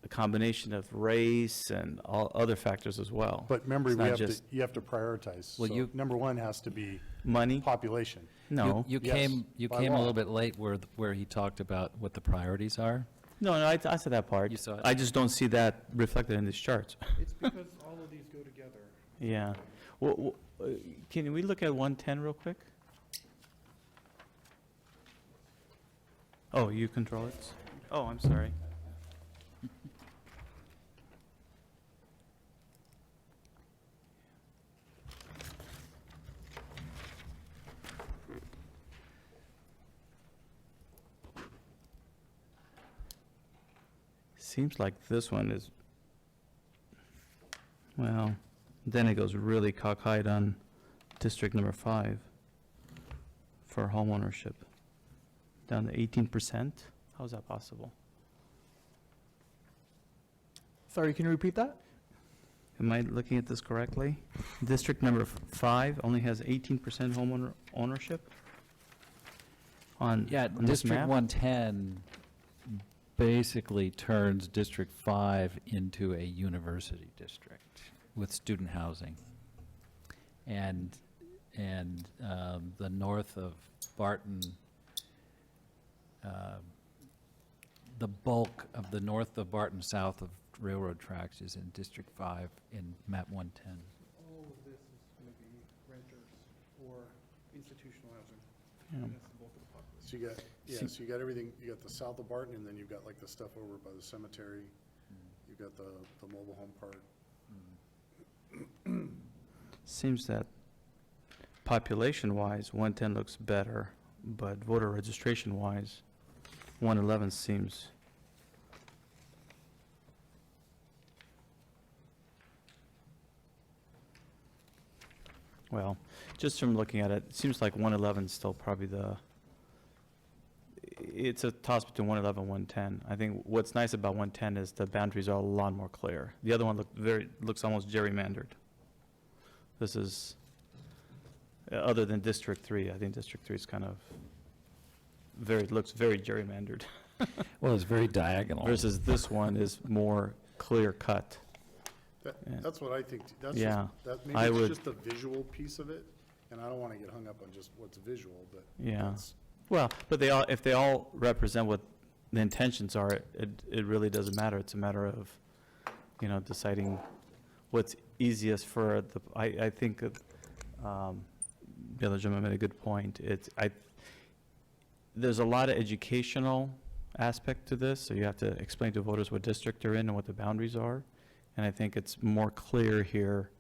a combination of race and all other factors as well. But remember, It's not just you have to prioritize. Well, So you- number one has to be money? population. No. You Yes, came by a law. little bit late where he talked about what the priorities are. No, I saw that part. You saw it? I just don't see that reflected in these charts. It's because all of these go together. Yeah. Well, can we look at 110 real quick? Oh, you control it? Oh, I'm sorry. Seems like this one is, well, then it goes really cockeyed on District number 5 for homeownership, down to 18%. How is that possible? Sorry, can you repeat that? Am I looking at this correctly? District number 5 only has 18% homeowner ownership on Yeah, on this District map? 110 basically turns District 5 into a university district with student housing. And the north of Barton, the bulk of the north of Barton, south of railroad tracks is in District 5 in map 110. All of this is going to be renters or institutional housing. Yeah. And that's the bulk of the population. So you got, yeah, so you got everything, you got the south of Barton, and then you've got like the stuff over by the cemetery. You've got the mobile home park. Seems that population-wise, 110 looks better, but voter registration-wise, 111 seems. Well, just from looking at it, it seems like 111 is still probably it's a toss between 111 and 110. I think what's nice about 110 is the boundaries are a lot more clear. The other one looks almost gerrymandered. This is, other than District 3, I think District 3 is kind of looks very gerrymandered. Well, it's very diagonal. Versus this one is more clear cut. Yeah. That's what I think, that's Yeah. just, that, I maybe would- it's just the visual piece of it, and I don't wanna get hung up on just what's visual, but. Yeah. that's- Well, but if they all represent what the intentions are, it really doesn't matter. It's a matter of, deciding what's easiest for I think the other gentleman made a good point. There's a lot of educational aspect to this, so you have to explain to voters what district they're in and what the boundaries are. And I think it's more clear here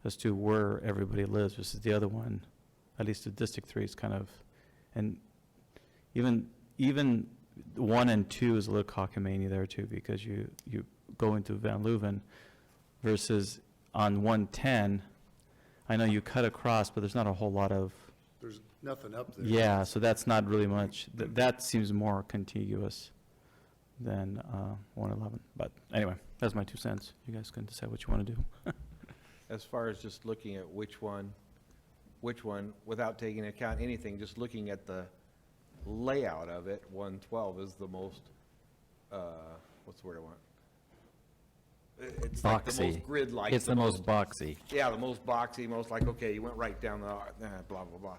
as to where everybody lives versus the other one. At least the District 3 is kind of, and even 1 and 2 is a little cockamamie there too, because you go into Van Leuven versus on 110, I know you cut across, but there's not a whole lot of, There's nothing up there. yeah, so that's not really much. That seems more contiguous than 111. But anyway, that's my 2 cents. You guys can decide what you want to do. As far as just looking at which one, without taking into account anything, just looking at the layout of it, 112 is the most, what's the word I want? It's like the most Boxy. grid-like. It's the most boxy. Yeah, the most boxy, most like, okay, you went right down the, blah, blah, blah.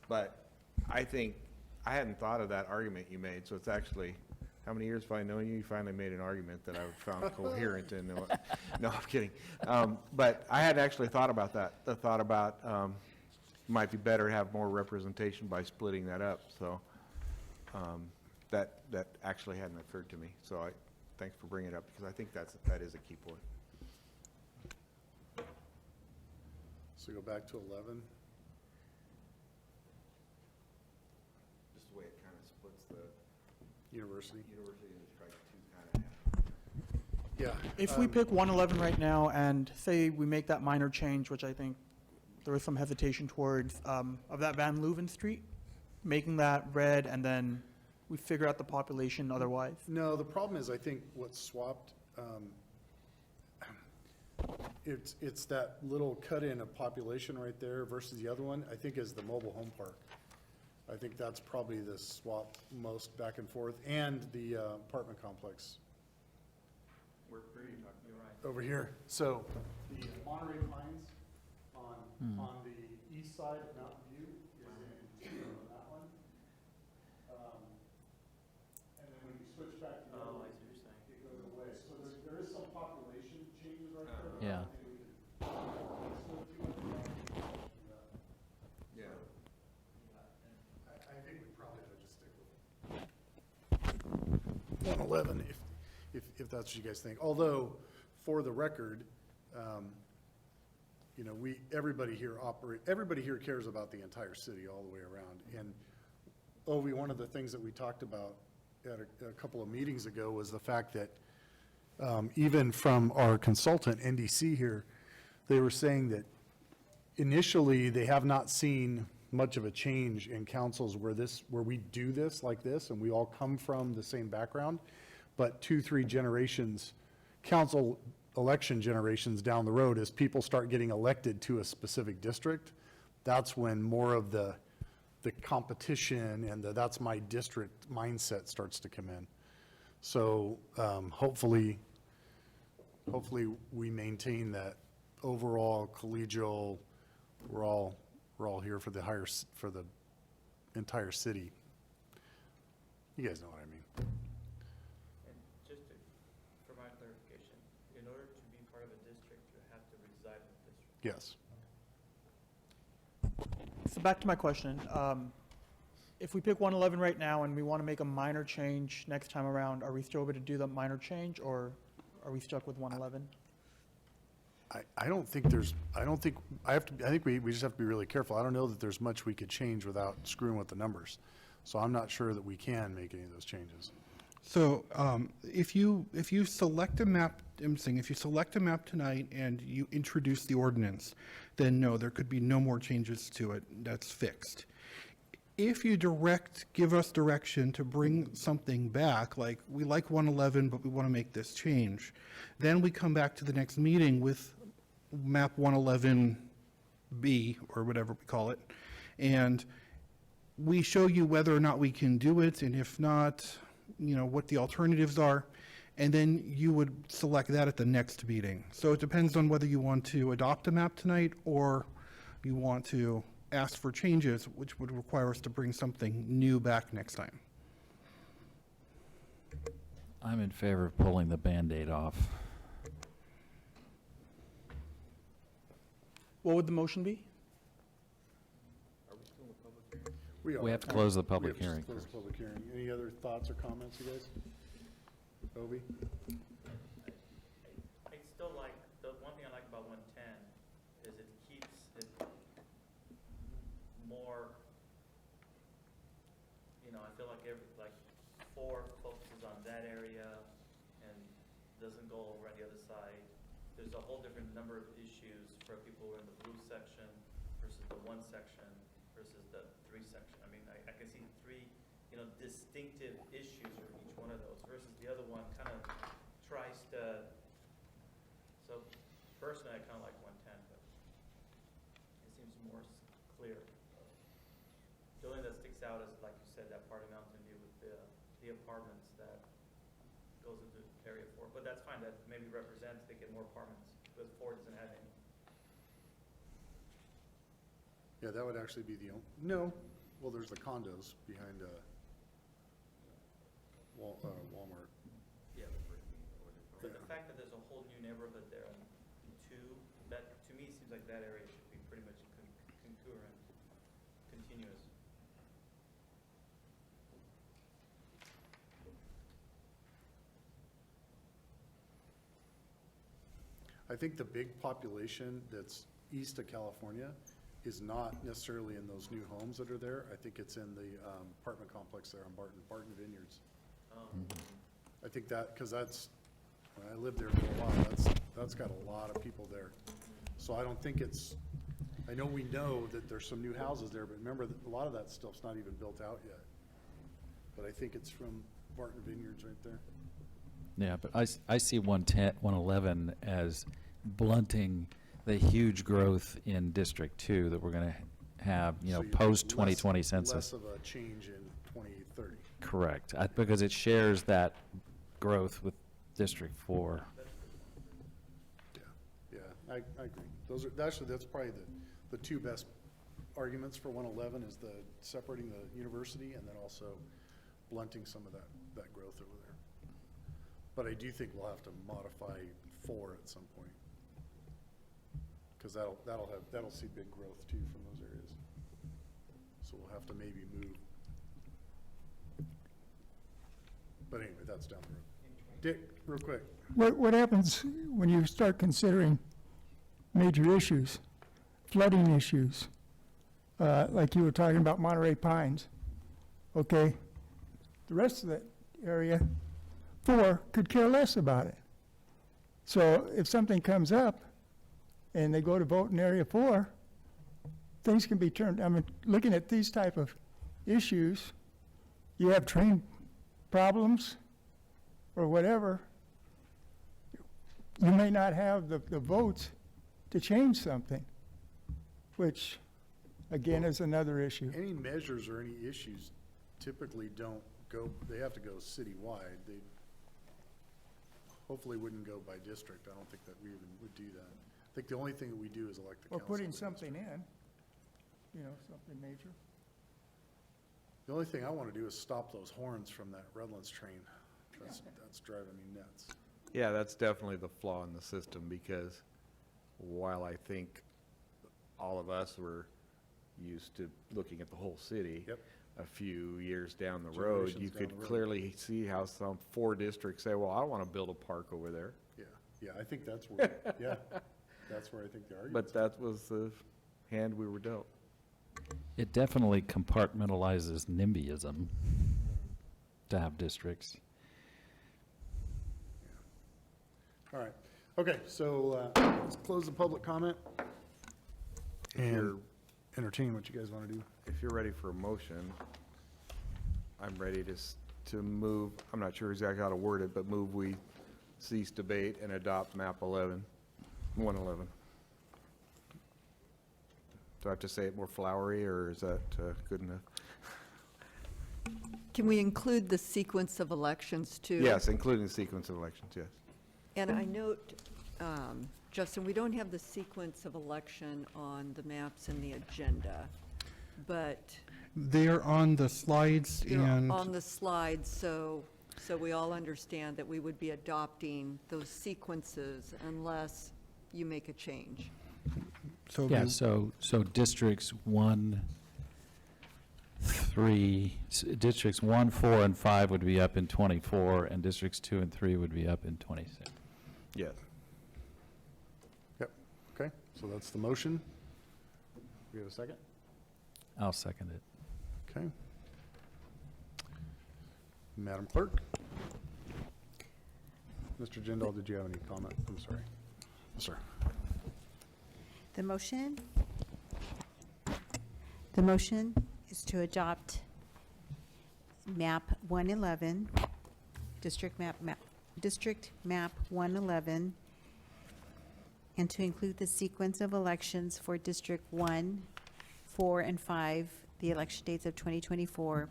But I think, I hadn't thought of that argument you made, so it's actually, how many years have I known you? You finally made an argument that I found coherent and, no, I'm kidding. But I hadn't actually thought about that. The thought about, it might be better to have more representation by splitting that up, so, that actually hadn't occurred to me. So thanks for bringing it up, because I think that is a key point. So go back to 11. Just the way it kind of splits the University. university into strike two kind of. Yeah. If we pick 111 right now and say we make that minor change, which I think there was some hesitation towards, of that Van Leuven Street, making that red, and then we figure out the population otherwise. No, the problem is, I think what's swapped, it's that little cut-in of population right there versus the other one, I think is the mobile home park. I think that's probably the swap most back and forth, and the apartment complex. Where are you talking? You're right. Over here. So the Monterey Pines on the east side of Mountain View is in that one. And then when you switch back to the other one, it goes away. So there is some population changes right there. but I Yeah. don't think we can split too much around do that. Yeah. I think we probably ought to just stick with 111 if that's what you guys think. Although, for the record, everybody here cares about the entire city all the way around. And Ovi, one of the things that we talked about at a couple of meetings ago was the fact that even from our consultant, NDC here, they were saying that initially they have not seen much of a change in councils where we do this like this, and we all come from the same background. But 2-3 generations, council election generations down the road, as people start getting elected to a specific district, that's when more of the competition and that's my district mindset starts to come in. So hopefully we maintain that overall collegial, we're all here for the entire city. You guys know what I mean. And just for my clarification, in order to be part of a district, you have to reside in the district. Yes. So back to my question. if we pick 111 right now and we want to make a minor change next time around, are we still able to do the minor change, or are we stuck with 111? I think we just have to be really careful. I don't know that there's much we could change without screwing with the numbers. So I'm not sure that we can make any of those changes. So if you select a map, I'm saying if you select a map tonight and you introduce the ordinance, then no, there could be no more changes to it. That's fixed. If you give us direction to bring something back, like we like 111, but we want to make this change, then we come back to the next meeting with map 111B, or whatever we call it, and we show you whether or not we can do it, and if not, what the alternatives are, and then you would select that at the next meeting. So it depends on whether you want to adopt a map tonight or you want to ask for changes, which would require us to bring something new back next time. I'm in favor of pulling the Band-Aid off. What would the motion be? We We have to close the We public have to hearing close first. the public hearing. Any other thoughts or comments, you guys? Obi? I still like, the one thing I like about 110 is it keeps it more, I feel like like 4 focuses on that area and doesn't go over on the other side. There's a whole different number of issues for people who are in the blue section versus the 1 section versus the 3 section. I mean, I can see 3, distinctive issues for each one of those versus the other one kind of tries to, so personally I kind of like 110, but it seems more clear. The only that sticks out is, like you said, that part of Mountain View with the apartments that goes into area 4, but that's fine, that maybe represents they get more apartments, because 4 doesn't have any. Yeah, that would actually be the only, no, well, there's the condos behind Walmart. Yeah, but the fact that there's a whole new neighborhood there in 2, that, to me, seems like that area should be pretty much concurrent, continuous. I think the big population that's east of California is not necessarily in those new homes that are there. I think it's in the apartment complex there on Barton Vineyards. I think that, because when I lived there for a while, that's got a lot of people there. So I don't think I know we know that there's some new houses there, but remember that a lot of that stuff's not even built out yet. But I think it's from Barton Vineyards right there. Yeah, but I see 111 as blunting the huge growth in District 2 that we're going to have, So you post think 2020 less census. of a change in 2030. Correct, because it shares that growth with District 4. Yeah, I agree. That's probably the 2 best arguments for 111 is the separating the university and then also blunting some of that growth over there. But I do think we'll have to modify 4 at some point. Because that'll see big growth too from those areas. So we'll have to maybe move. But anyway, that's down the road. Dick, real quick. What happens when you start considering major issues, flooding issues, like you were talking about Monterey Pines? Okay, the rest of that area, 4 could care less about it. So if something comes up and they go to vote in area 4, things can be turned, looking at these type of issues, you have train problems or whatever, you may not have the votes to change something, which again is another issue. Any measures or any issues typically don't go, they have to go citywide. They hopefully wouldn't go by district. I don't think that we even would do that. I think the only thing that we do is elect the Or council. putting something in, something major. The only thing I want to do is stop those horns from that Redlands train. That's driving me nuts. Yeah, that's definitely the flaw in the system, because while I think all of us were used to looking at the whole city, Yep. a few years down the road, you Generations down could the road. clearly see how some 4 districts say, well, I want to build a park over there. Yeah, I think that's where, yeah, that's where I think the argument's. But that was the hand we were dealt. It definitely compartmentalizes NIMBYism to have districts. All right, okay, so let's close the public comment If you're, and entertain what you guys want to do. if you're ready for a motion, I'm ready to move, I'm not sure exactly how to word it, but move we cease debate and adopt map 111. Do I have to say it more flowery, or is that good enough? Can we include the sequence of elections too? Yes, including the sequence of elections, yes. And I note, Justin, we don't have the sequence of election on the maps and the agenda, but They're on the slides they're and. on the slides, so we all understand that we would be adopting those sequences unless you make a change. So Yeah, the- so districts 1, 3, districts 1, 4, and 5 would be up in 24, and districts 2 and 3 would be up in 26. Yes. Yep, okay, so that's the motion. We have a second? I'll second it. Okay. Madam Clerk? Mr. Jindal, did you have any comment? I'm sorry. Yes, sir. The motion is to adopt map 111, district map 111, and to include the sequence of elections for District 1, 4, and 5, the election dates of 2024,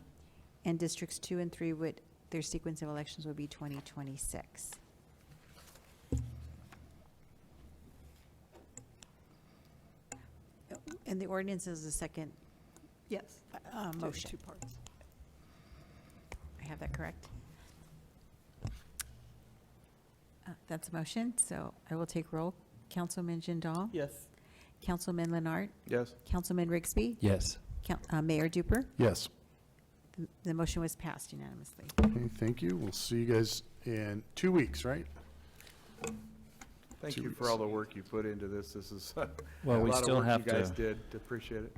and Districts 2 and 3 would, their sequence of elections would be 2026. And the ordinance is the second Yes. motion. Two parts. I have that correct? That's a motion, so I will take roll. Councilman Jindal? Yes. Councilman Leonard? Yes? Councilman Rigsby? Yes. Mayor Duper? Yes. The motion was passed unanimously. Okay, thank you. We'll see you guys in 2 weeks, right? Thank 2 you for weeks. all the work you put into this. This is a Well, we lot of still work have you guys to- did. Appreciate it.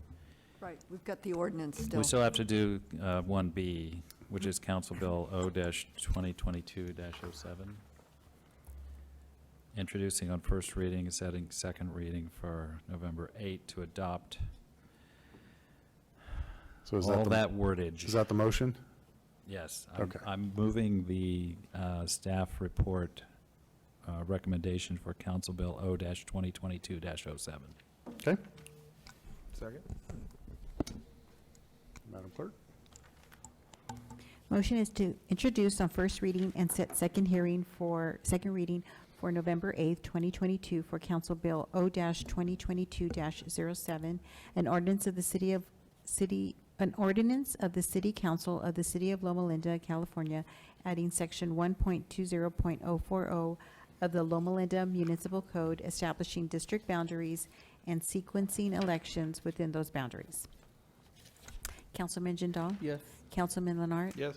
Right, we've got the ordinance still. We still have to do 1B, which is Council Bill O-2022-07. Introducing on first reading and setting second reading for November 8 to adopt So is all the- that wordage. Is that the motion? Yes. Okay. I'm moving the staff report recommendation for Council Bill O-2022-07. Okay. Second? Madam Clerk? Motion is to introduce on first reading and set second reading for November 8th, 2022 for Council Bill O-2022-07, an ordinance of the City Council of the City of Loma Linda, California, adding section 1.20.040 of the Loma Linda Municipal Code, establishing district boundaries and sequencing elections within those boundaries. Councilman Jindal? Yes. Councilman Leonard? Yes?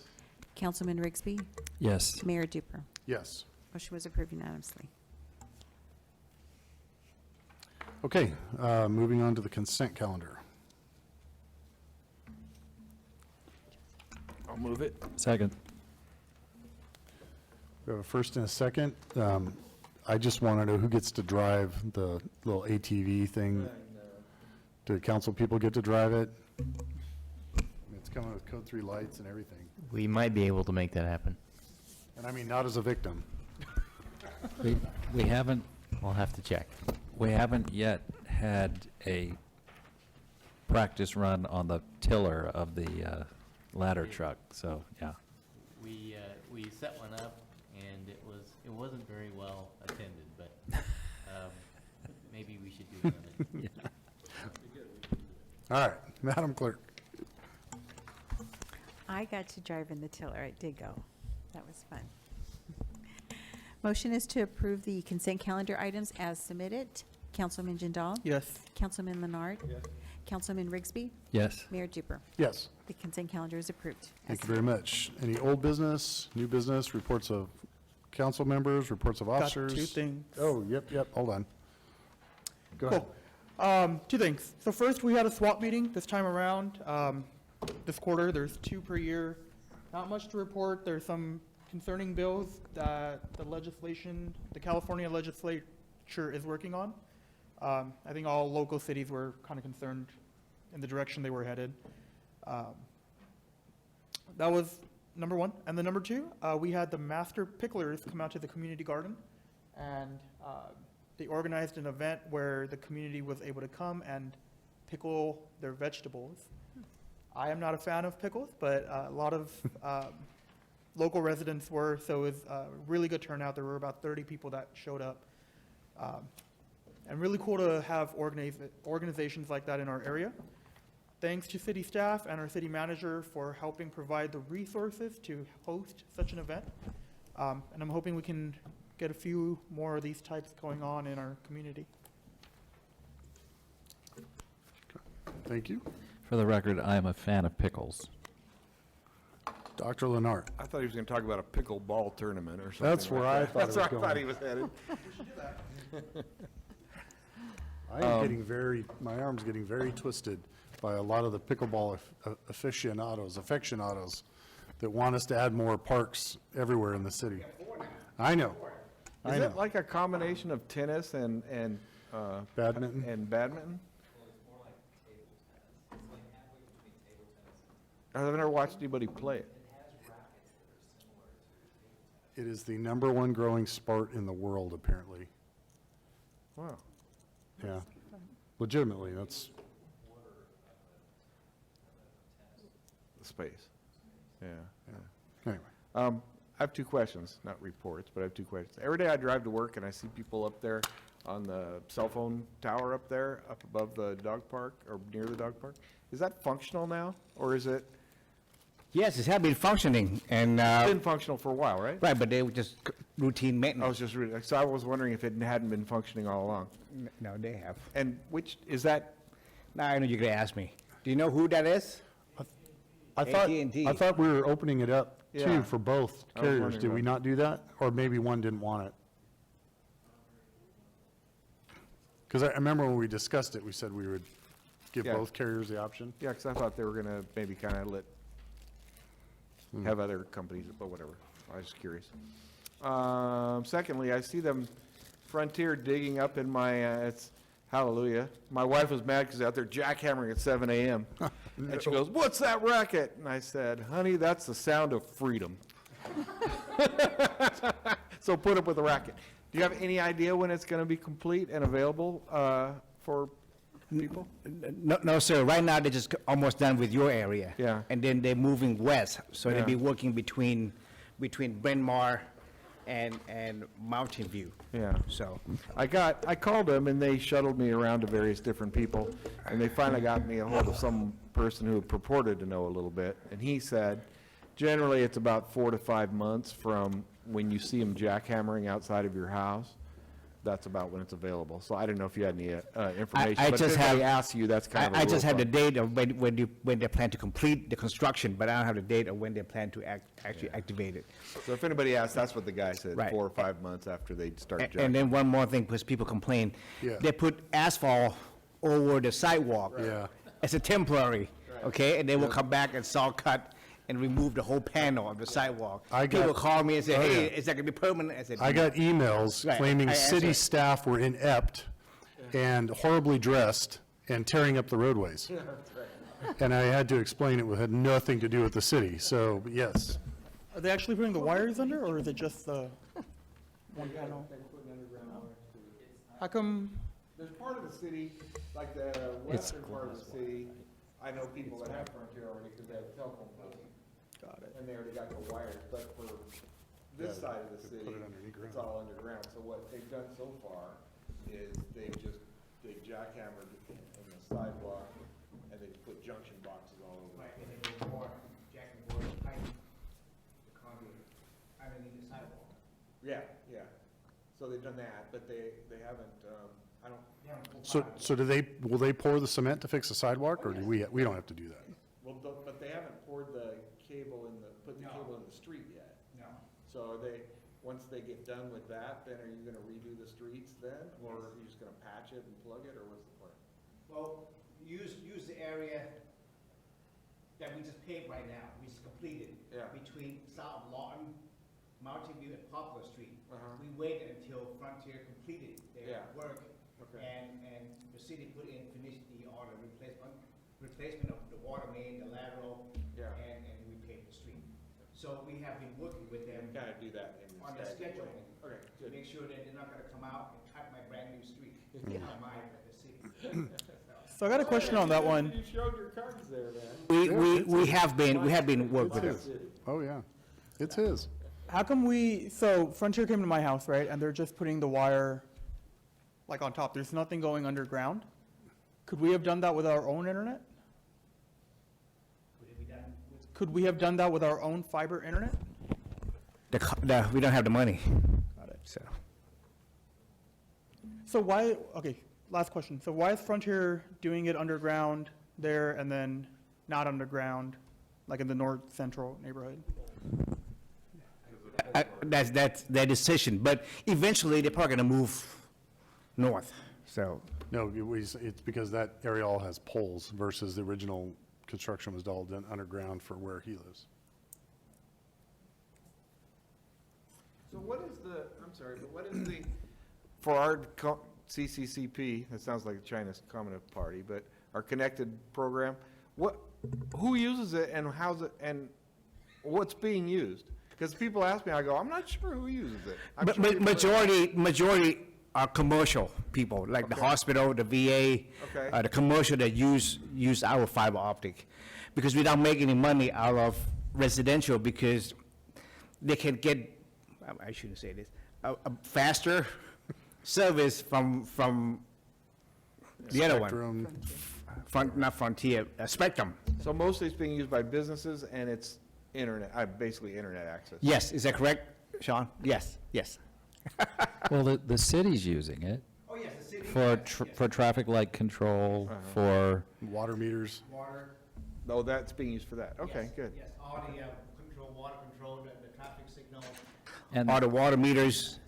Councilman Rigsby? Yes. Mayor Duper? Yes. Motion was approved unanimously. Okay, moving on to the consent calendar. I'll move it. Second. We have a first and a second. I just want to know who gets to drive the little ATV thing. Do council people get to drive it? It's coming with code 3 lights and everything. We might be able to make that happen. And I mean, not as a victim. We haven't We'll have to check. We haven't yet had a practice run on the tiller of the ladder truck, so, yeah. We set one up and it wasn't very well attended, but maybe we should do it. All right, Madam Clerk. I got to drive in the tiller. I did go. That was fun. Motion is to approve the consent calendar items as submitted. Councilman Jindal? Yes. Councilman Leonard? Yes. Councilman Rigsby? Yes. Mayor Duper? Yes. The consent calendar is approved. Thank you very much. Any old business, new business, reports of council members, reports of officers? Got two things. Oh, yep, hold on. Go ahead. Cool. Two things. So first, we had a SWAT meeting this time around. This quarter, there's 2 per year. Not much to report. There's some concerning bills that the California legislature is working on. I think all local cities were kind of concerned in the direction they were headed. That was number one. And then number two, we had the master picklers come out to the community garden, and they organized an event where the community was able to come and pickle their vegetables. I am not a fan of pickles, but a lot of local residents were, so it was a really good turnout. There were about 30 people that showed up. And really cool to have organizations like that in our area. Thanks to city staff and our city manager for helping provide the resources to host such an event. And I'm hoping we can get a few more of these types going on in our community. Thank you. For the record, I am a fan of pickles. Dr. Lenart. I thought he was going to talk about a pickleball tournament or something. That's where I thought it was That's where I thought going. he was headed. I am getting my arm's getting very twisted by a lot of the pickleball aficionados that want us to add more parks everywhere in the city. I know. Is it like a combination of tennis and Badminton? and badminton? I've never watched anybody play it. It is the #1 growing sport in the world, apparently. Wow. Yeah. Legitimately, that's, The space. Yeah. anyway. I have 2 questions, not reports, but I have 2 questions. Every day I drive to work and I see people up there on the cell phone tower up there, up above the dog park or near the dog park. Is that functional now, or is it Yes, it has been functioning, and, been functional for a while, right? right, but they were just routine I was maintenance. just reading, so I was wondering if it hadn't been functioning all along. No, they have. And which, is that, Now I know you're gonna ask me. Do you know who that is? I AT&T. thought we were opening it up Yeah. too for both I was carriers. wondering Did we about- not do that? Or maybe one didn't want it? Because I remember when we discussed it, we said we would give Yeah. both carriers the option. yeah, because I thought they were going to maybe kind of have other companies, but whatever. I was just curious. Secondly, I see them Frontier digging up in my, it's hallelujah. My wife was mad because out there jackhammering at 7 a.m. And she goes, "What's that racket?" And I said, "Honey, that's the sound of freedom." So put up with the racket. Do you have any idea when it's going to be complete and available for people? No, sir, right now they're just almost done with your area. Yeah. And then they're moving west, so they'll Yeah. be working between Bryn Mawr and Mountain View. Yeah. So, I called them and they shuttled me around to various different people, and they finally got me a hold of some person who purported to know a little bit, and he said, generally it's about 4 to 5 months from when you see them jackhammering outside of your house. That's about when it's available. So I don't know if you had any information. I but just if anybody have- asks you, that's kind of a I just rule have the of date of when they plan to complete the construction, but I don't have the date of when they plan to actually activate it. thumb. So if anybody asks, that's what the guy said, Right. 4 or 5 months after they start jackhammering. And then one more thing, because people complain. Yeah. They put asphalt over the sidewalk. Yeah. It's a temporary, okay? And they will come back and saw cut and remove the whole panel of the sidewalk. I got- People call me and say, Oh, hey, yeah. is that gonna be permanent? I said, I got emails Right. claiming I city answered. staff were inept and horribly dressed and tearing up the roadways. And I had to explain it had nothing to do with the city, so, yes. Are they actually putting the wires under, or is it just the one panel? How come, There's part of the city, like the western part of the city, I know people that have Frontier already because they have telephone poles. got it. And they already got the wires, but for this Yeah, side of the they city, put it underground. it's all underground. So what they've done so far is they jackhammered in the sidewalk and they put junction boxes all over. Right, and then there's more jack and board pipe, the conduit, underneath the sidewalk. Yeah, yeah. So they've done that, but they haven't, I don't, So will they pour the cement to fix the sidewalk, or do we don't have to do that? well, but they haven't So are they, once they get done with that, then are you gonna redo the streets then? Or are you just gonna patch it and plug it, or what's the plan? Well, use the area that we just paved right now, we just completed. Yeah. Between South of Lawton, Mountain View, and Poplar Street. Uh-huh. We waited until Frontier completed their Yeah. work. Okay. And the city finished all the replacement of the water main, the lateral, Yeah. and we paved the street. So we have been working with them Kind of do that in on the staggered way. scheduling, Okay, to good. make sure that they're not gonna come out and cut my brand new street, not mine, but the city. So I got a question on that one. You showed your cards there, man. We have been working with them. Oh, yeah. It's his. How come so Frontier came to my house, right, and they're just putting the wire like on top, there's nothing going underground? Could we have done that with our own internet? Could we have done that with our own fiber internet? We don't have the money, Got it. so. So why, okay, last question. So why is Frontier doing it underground there and then not underground, like in the north central neighborhood? That's their decision, but eventually they're probably gonna move north, so. No, it's because that area all has poles versus the original construction was all done underground for where he lives. So what is the, I'm sorry, but what is the, for our CCCP, that sounds like China's Communist Party, but our connected program, who uses it and how's it, and what's being used? Because people ask me, I go, I'm not sure who uses it. I'm But sure people- majority are commercial people, like the Okay. hospital, the VA, Okay. the commercial that use our fiber optic. Because we don't make any money out of residential because they can get, I shouldn't say this, a faster service from the other one. Spectrum. Not Frontier, Spectrum. So mostly it's being used by businesses and it's internet, basically internet access. Yes, is that correct, Sean? Yes, yes. Well, the city's using it Oh, yes, the city. for traffic light control, for, Water meters. Water. Oh, that's being used for that. Okay, Yes, good. Yes, all the water control, the traffic signal. and, All the water meters.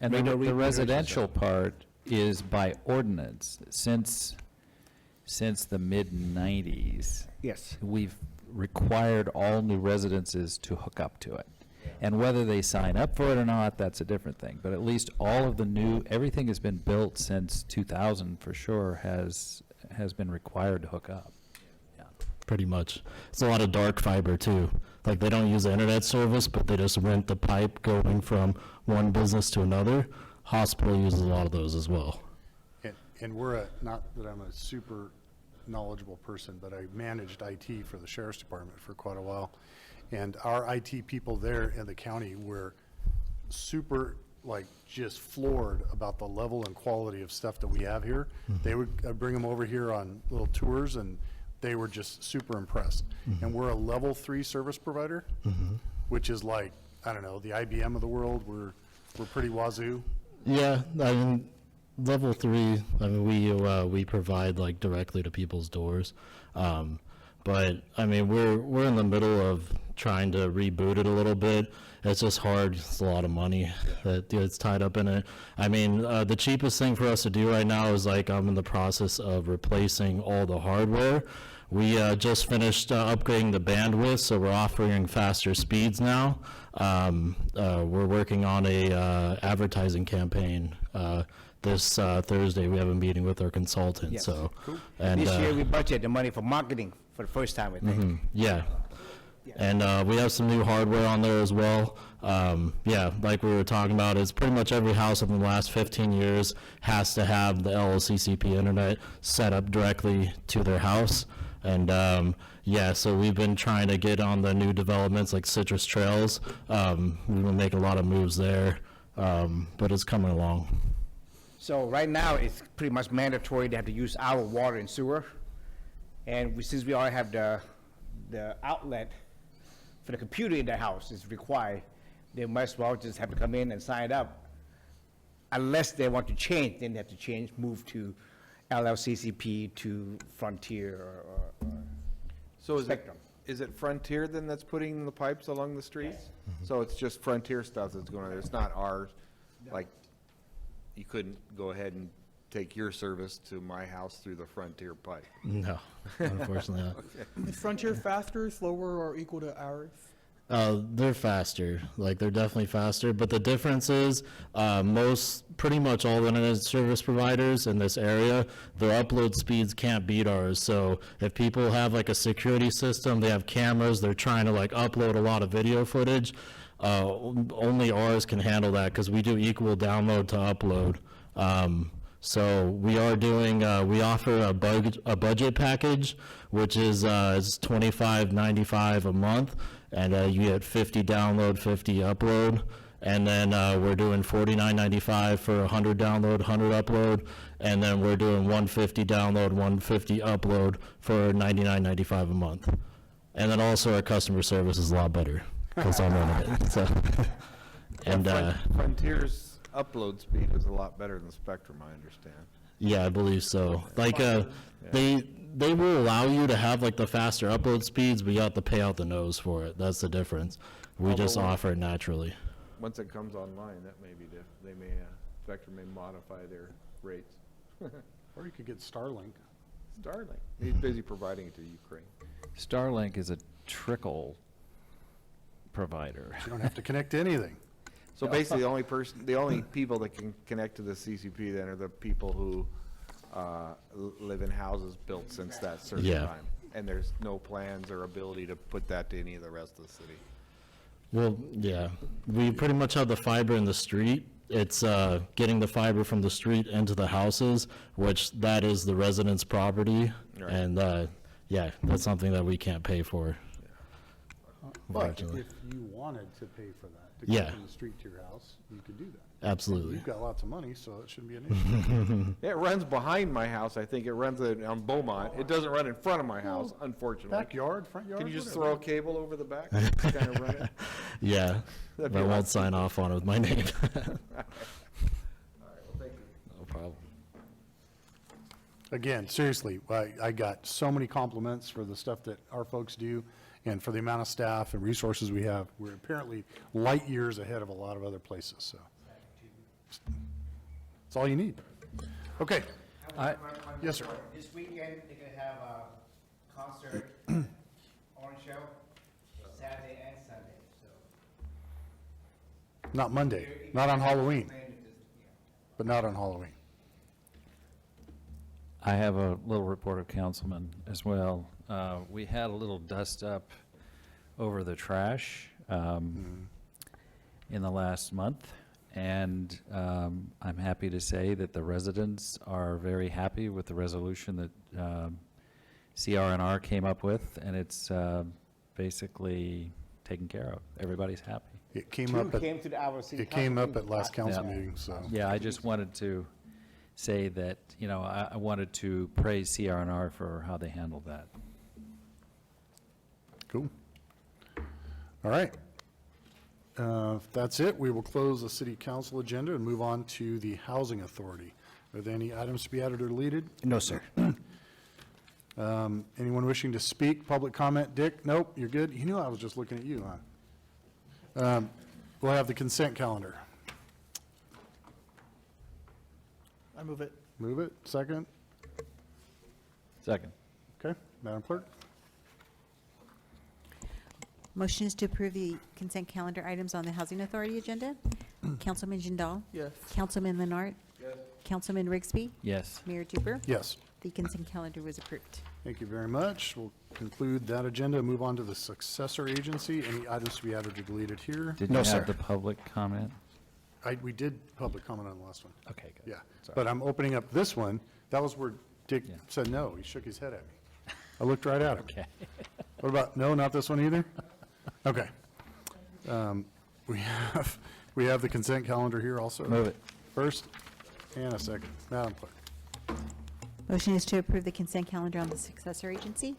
and radio the meters and residential stuff. part is by ordinance. Since the mid-nineties, Yes. we've required all new residences to hook up to it. And whether they sign up for it or not, that's a different thing. But at least all of the new, everything has been built since 2000 for sure, has been required to hook up. Yeah. Pretty much. It's a lot of dark fiber too. Like they don't use the internet service, but they just rent the pipe going from one business to another. Hospital uses a lot of those as well. And we're not that I'm a super knowledgeable person, but I managed IT for the sheriff's department for quite a while. And our IT people there in the county were super, like, just floored about the level and quality of stuff that we have here. They would bring them over here on little tours, and they were just super impressed. And we're a level 3 service provider, which is like, I don't know, the IBM of the world. We're pretty wazoo. Yeah, I mean, level 3. I mean, we provide like directly to people's doors, but I mean, we're in the middle of trying to reboot it a little bit. It's just hard. It's a lot of money that gets tied up in it. I mean, the cheapest thing for us to do right now is like I'm in the process of replacing all the hardware. We just finished upgrading the bandwidth, so we're offering faster speeds now. We're working on a advertising campaign. This Thursday, we have a meeting with our consultant. Yes. So, Cool. and This year we budget the money for marketing for the first time, I think. yeah. And we have some new hardware on there as well. Yeah, like we were talking about, it's pretty much every house in the last 15 years has to have the LLCCP internet set up directly to their house. And yeah, so we've been trying to get on the new developments like Citrus Trails. We've been making a lot of moves there, but it's coming along. So right now, it's pretty much mandatory to have to use our water and sewer. And since we already have the outlet for the computer in the house is required, they might as well just have to come in and sign up. Unless they want to change, then they have to change, move to LLCCP, to Frontier or So is it, Spectrum. is it Frontier then that's putting the pipes along the streets? So it's just Frontier stuff that's going on there, it's not ours, like, you couldn't go ahead and take your service to my house through the Frontier pipe? No, unfortunately not. Is Frontier faster, slower, or equal to ours? They're faster, like they're definitely faster, but the difference is pretty much all internet service providers in this area, their upload speeds can't beat ours. So if people have like a security system, they have cameras, they're trying to like upload a lot of video footage, only ours can handle that because we do equal download to upload. So we are doing, we offer a budget package, which is $25.95 a month, and you get 50 download, 50 upload, and then we're doing $49.95 for 100 download, 100 upload, and then we're doing 150 download, 150 upload for $99.95 a month. And then also our customer service is a lot better because I'm running it. So, and Frontier's upload speed is a lot better than Spectrum, I understand. yeah, I believe so. Like they will allow you to have like the faster upload speeds, but you have to pay out the nose for it. That's the difference. We just offer it naturally. Once it comes online, that may be they may, Spectrum may modify their rates. Or you could get Starlink. Starlink, he's busy providing it to Ukraine. Starlink is a trickle provider. You don't have to connect to anything. So basically, the only people that can connect to the CCP then are the people who live in houses built since that certain time. And there's no plans or ability to put that to any of the rest of the city. Well, yeah, we pretty much have the fiber in the street. It's getting the fiber from the street into the houses, which that is the residents' property. Right. And yeah, that's something that we can't pay for. But if you wanted to pay for that, to go from the street to your house, you could do that. Absolutely. You've got lots of money, so it shouldn't be an issue. It runs behind my house. I think it runs on Beaumont. It doesn't run in front of my house, unfortunately. Backyard, front yard. Can you just whatever. throw a cable over the back and kind of run it? Yeah, but I won't sign off on it with my name. All right, well, thank you. No problem. Again, seriously, I got so many compliments for the stuff that our folks do and for the amount of staff and resources we have. We're apparently light years ahead of a lot of other places, so. That's all you need. Okay. Yes, sir. This weekend, they're gonna have a concert on show, Saturday and Sunday, so. Not Monday, not on Halloween, but not on Halloween. I have a little report of councilman as well. We had a little dust up over the trash in the last month, and I'm happy to say that the residents are very happy with the resolution that CR&R came up with, and it's basically taken care of. Everybody's happy. It came up at last council meeting, so. Yeah, I just wanted to say that, you know, I wanted to praise CR&R for how they handled that. Cool. All right. If that's it, we will close the city council agenda and move on to the housing authority. Are there any items to be added or deleted? No, sir. Anyone wishing to speak? Public comment? Dick? Nope, you're good. You knew I was just looking at you, huh? We'll have the consent calendar. I move it. Move it. Second? Second. Okay. Madam Clerk? Motion is to approve the consent calendar items on the Housing Authority agenda. Councilman Jindal? Yes. Councilman Leonard? Yes. Councilman Rigsby? Yes. Mayor Duper? Yes. The consent calendar was approved. Thank you very much. We'll conclude that agenda and move on to the successor agency. Any items to be added or deleted here? Did No, you sir. have the public comment? We did public comment on the last one. Okay, good. Yeah, Sorry. but I'm opening up this one. That was where Dick Yeah. said no. He shook his head at me. I looked right at him. Okay. What about, no, not this one either? Okay. We have the consent calendar here also. Move it. First and a second. Madam Clerk. Motion is to approve the consent calendar on the successor agency.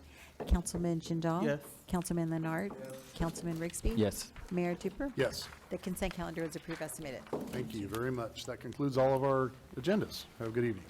Councilman Jindal? Yes. Councilman Leonard? Councilman Rigsby? Yes. Mayor Duper? Yes, The consent calendar is approved as submitted. thank you very much. That concludes all of our agendas. Have a good evening.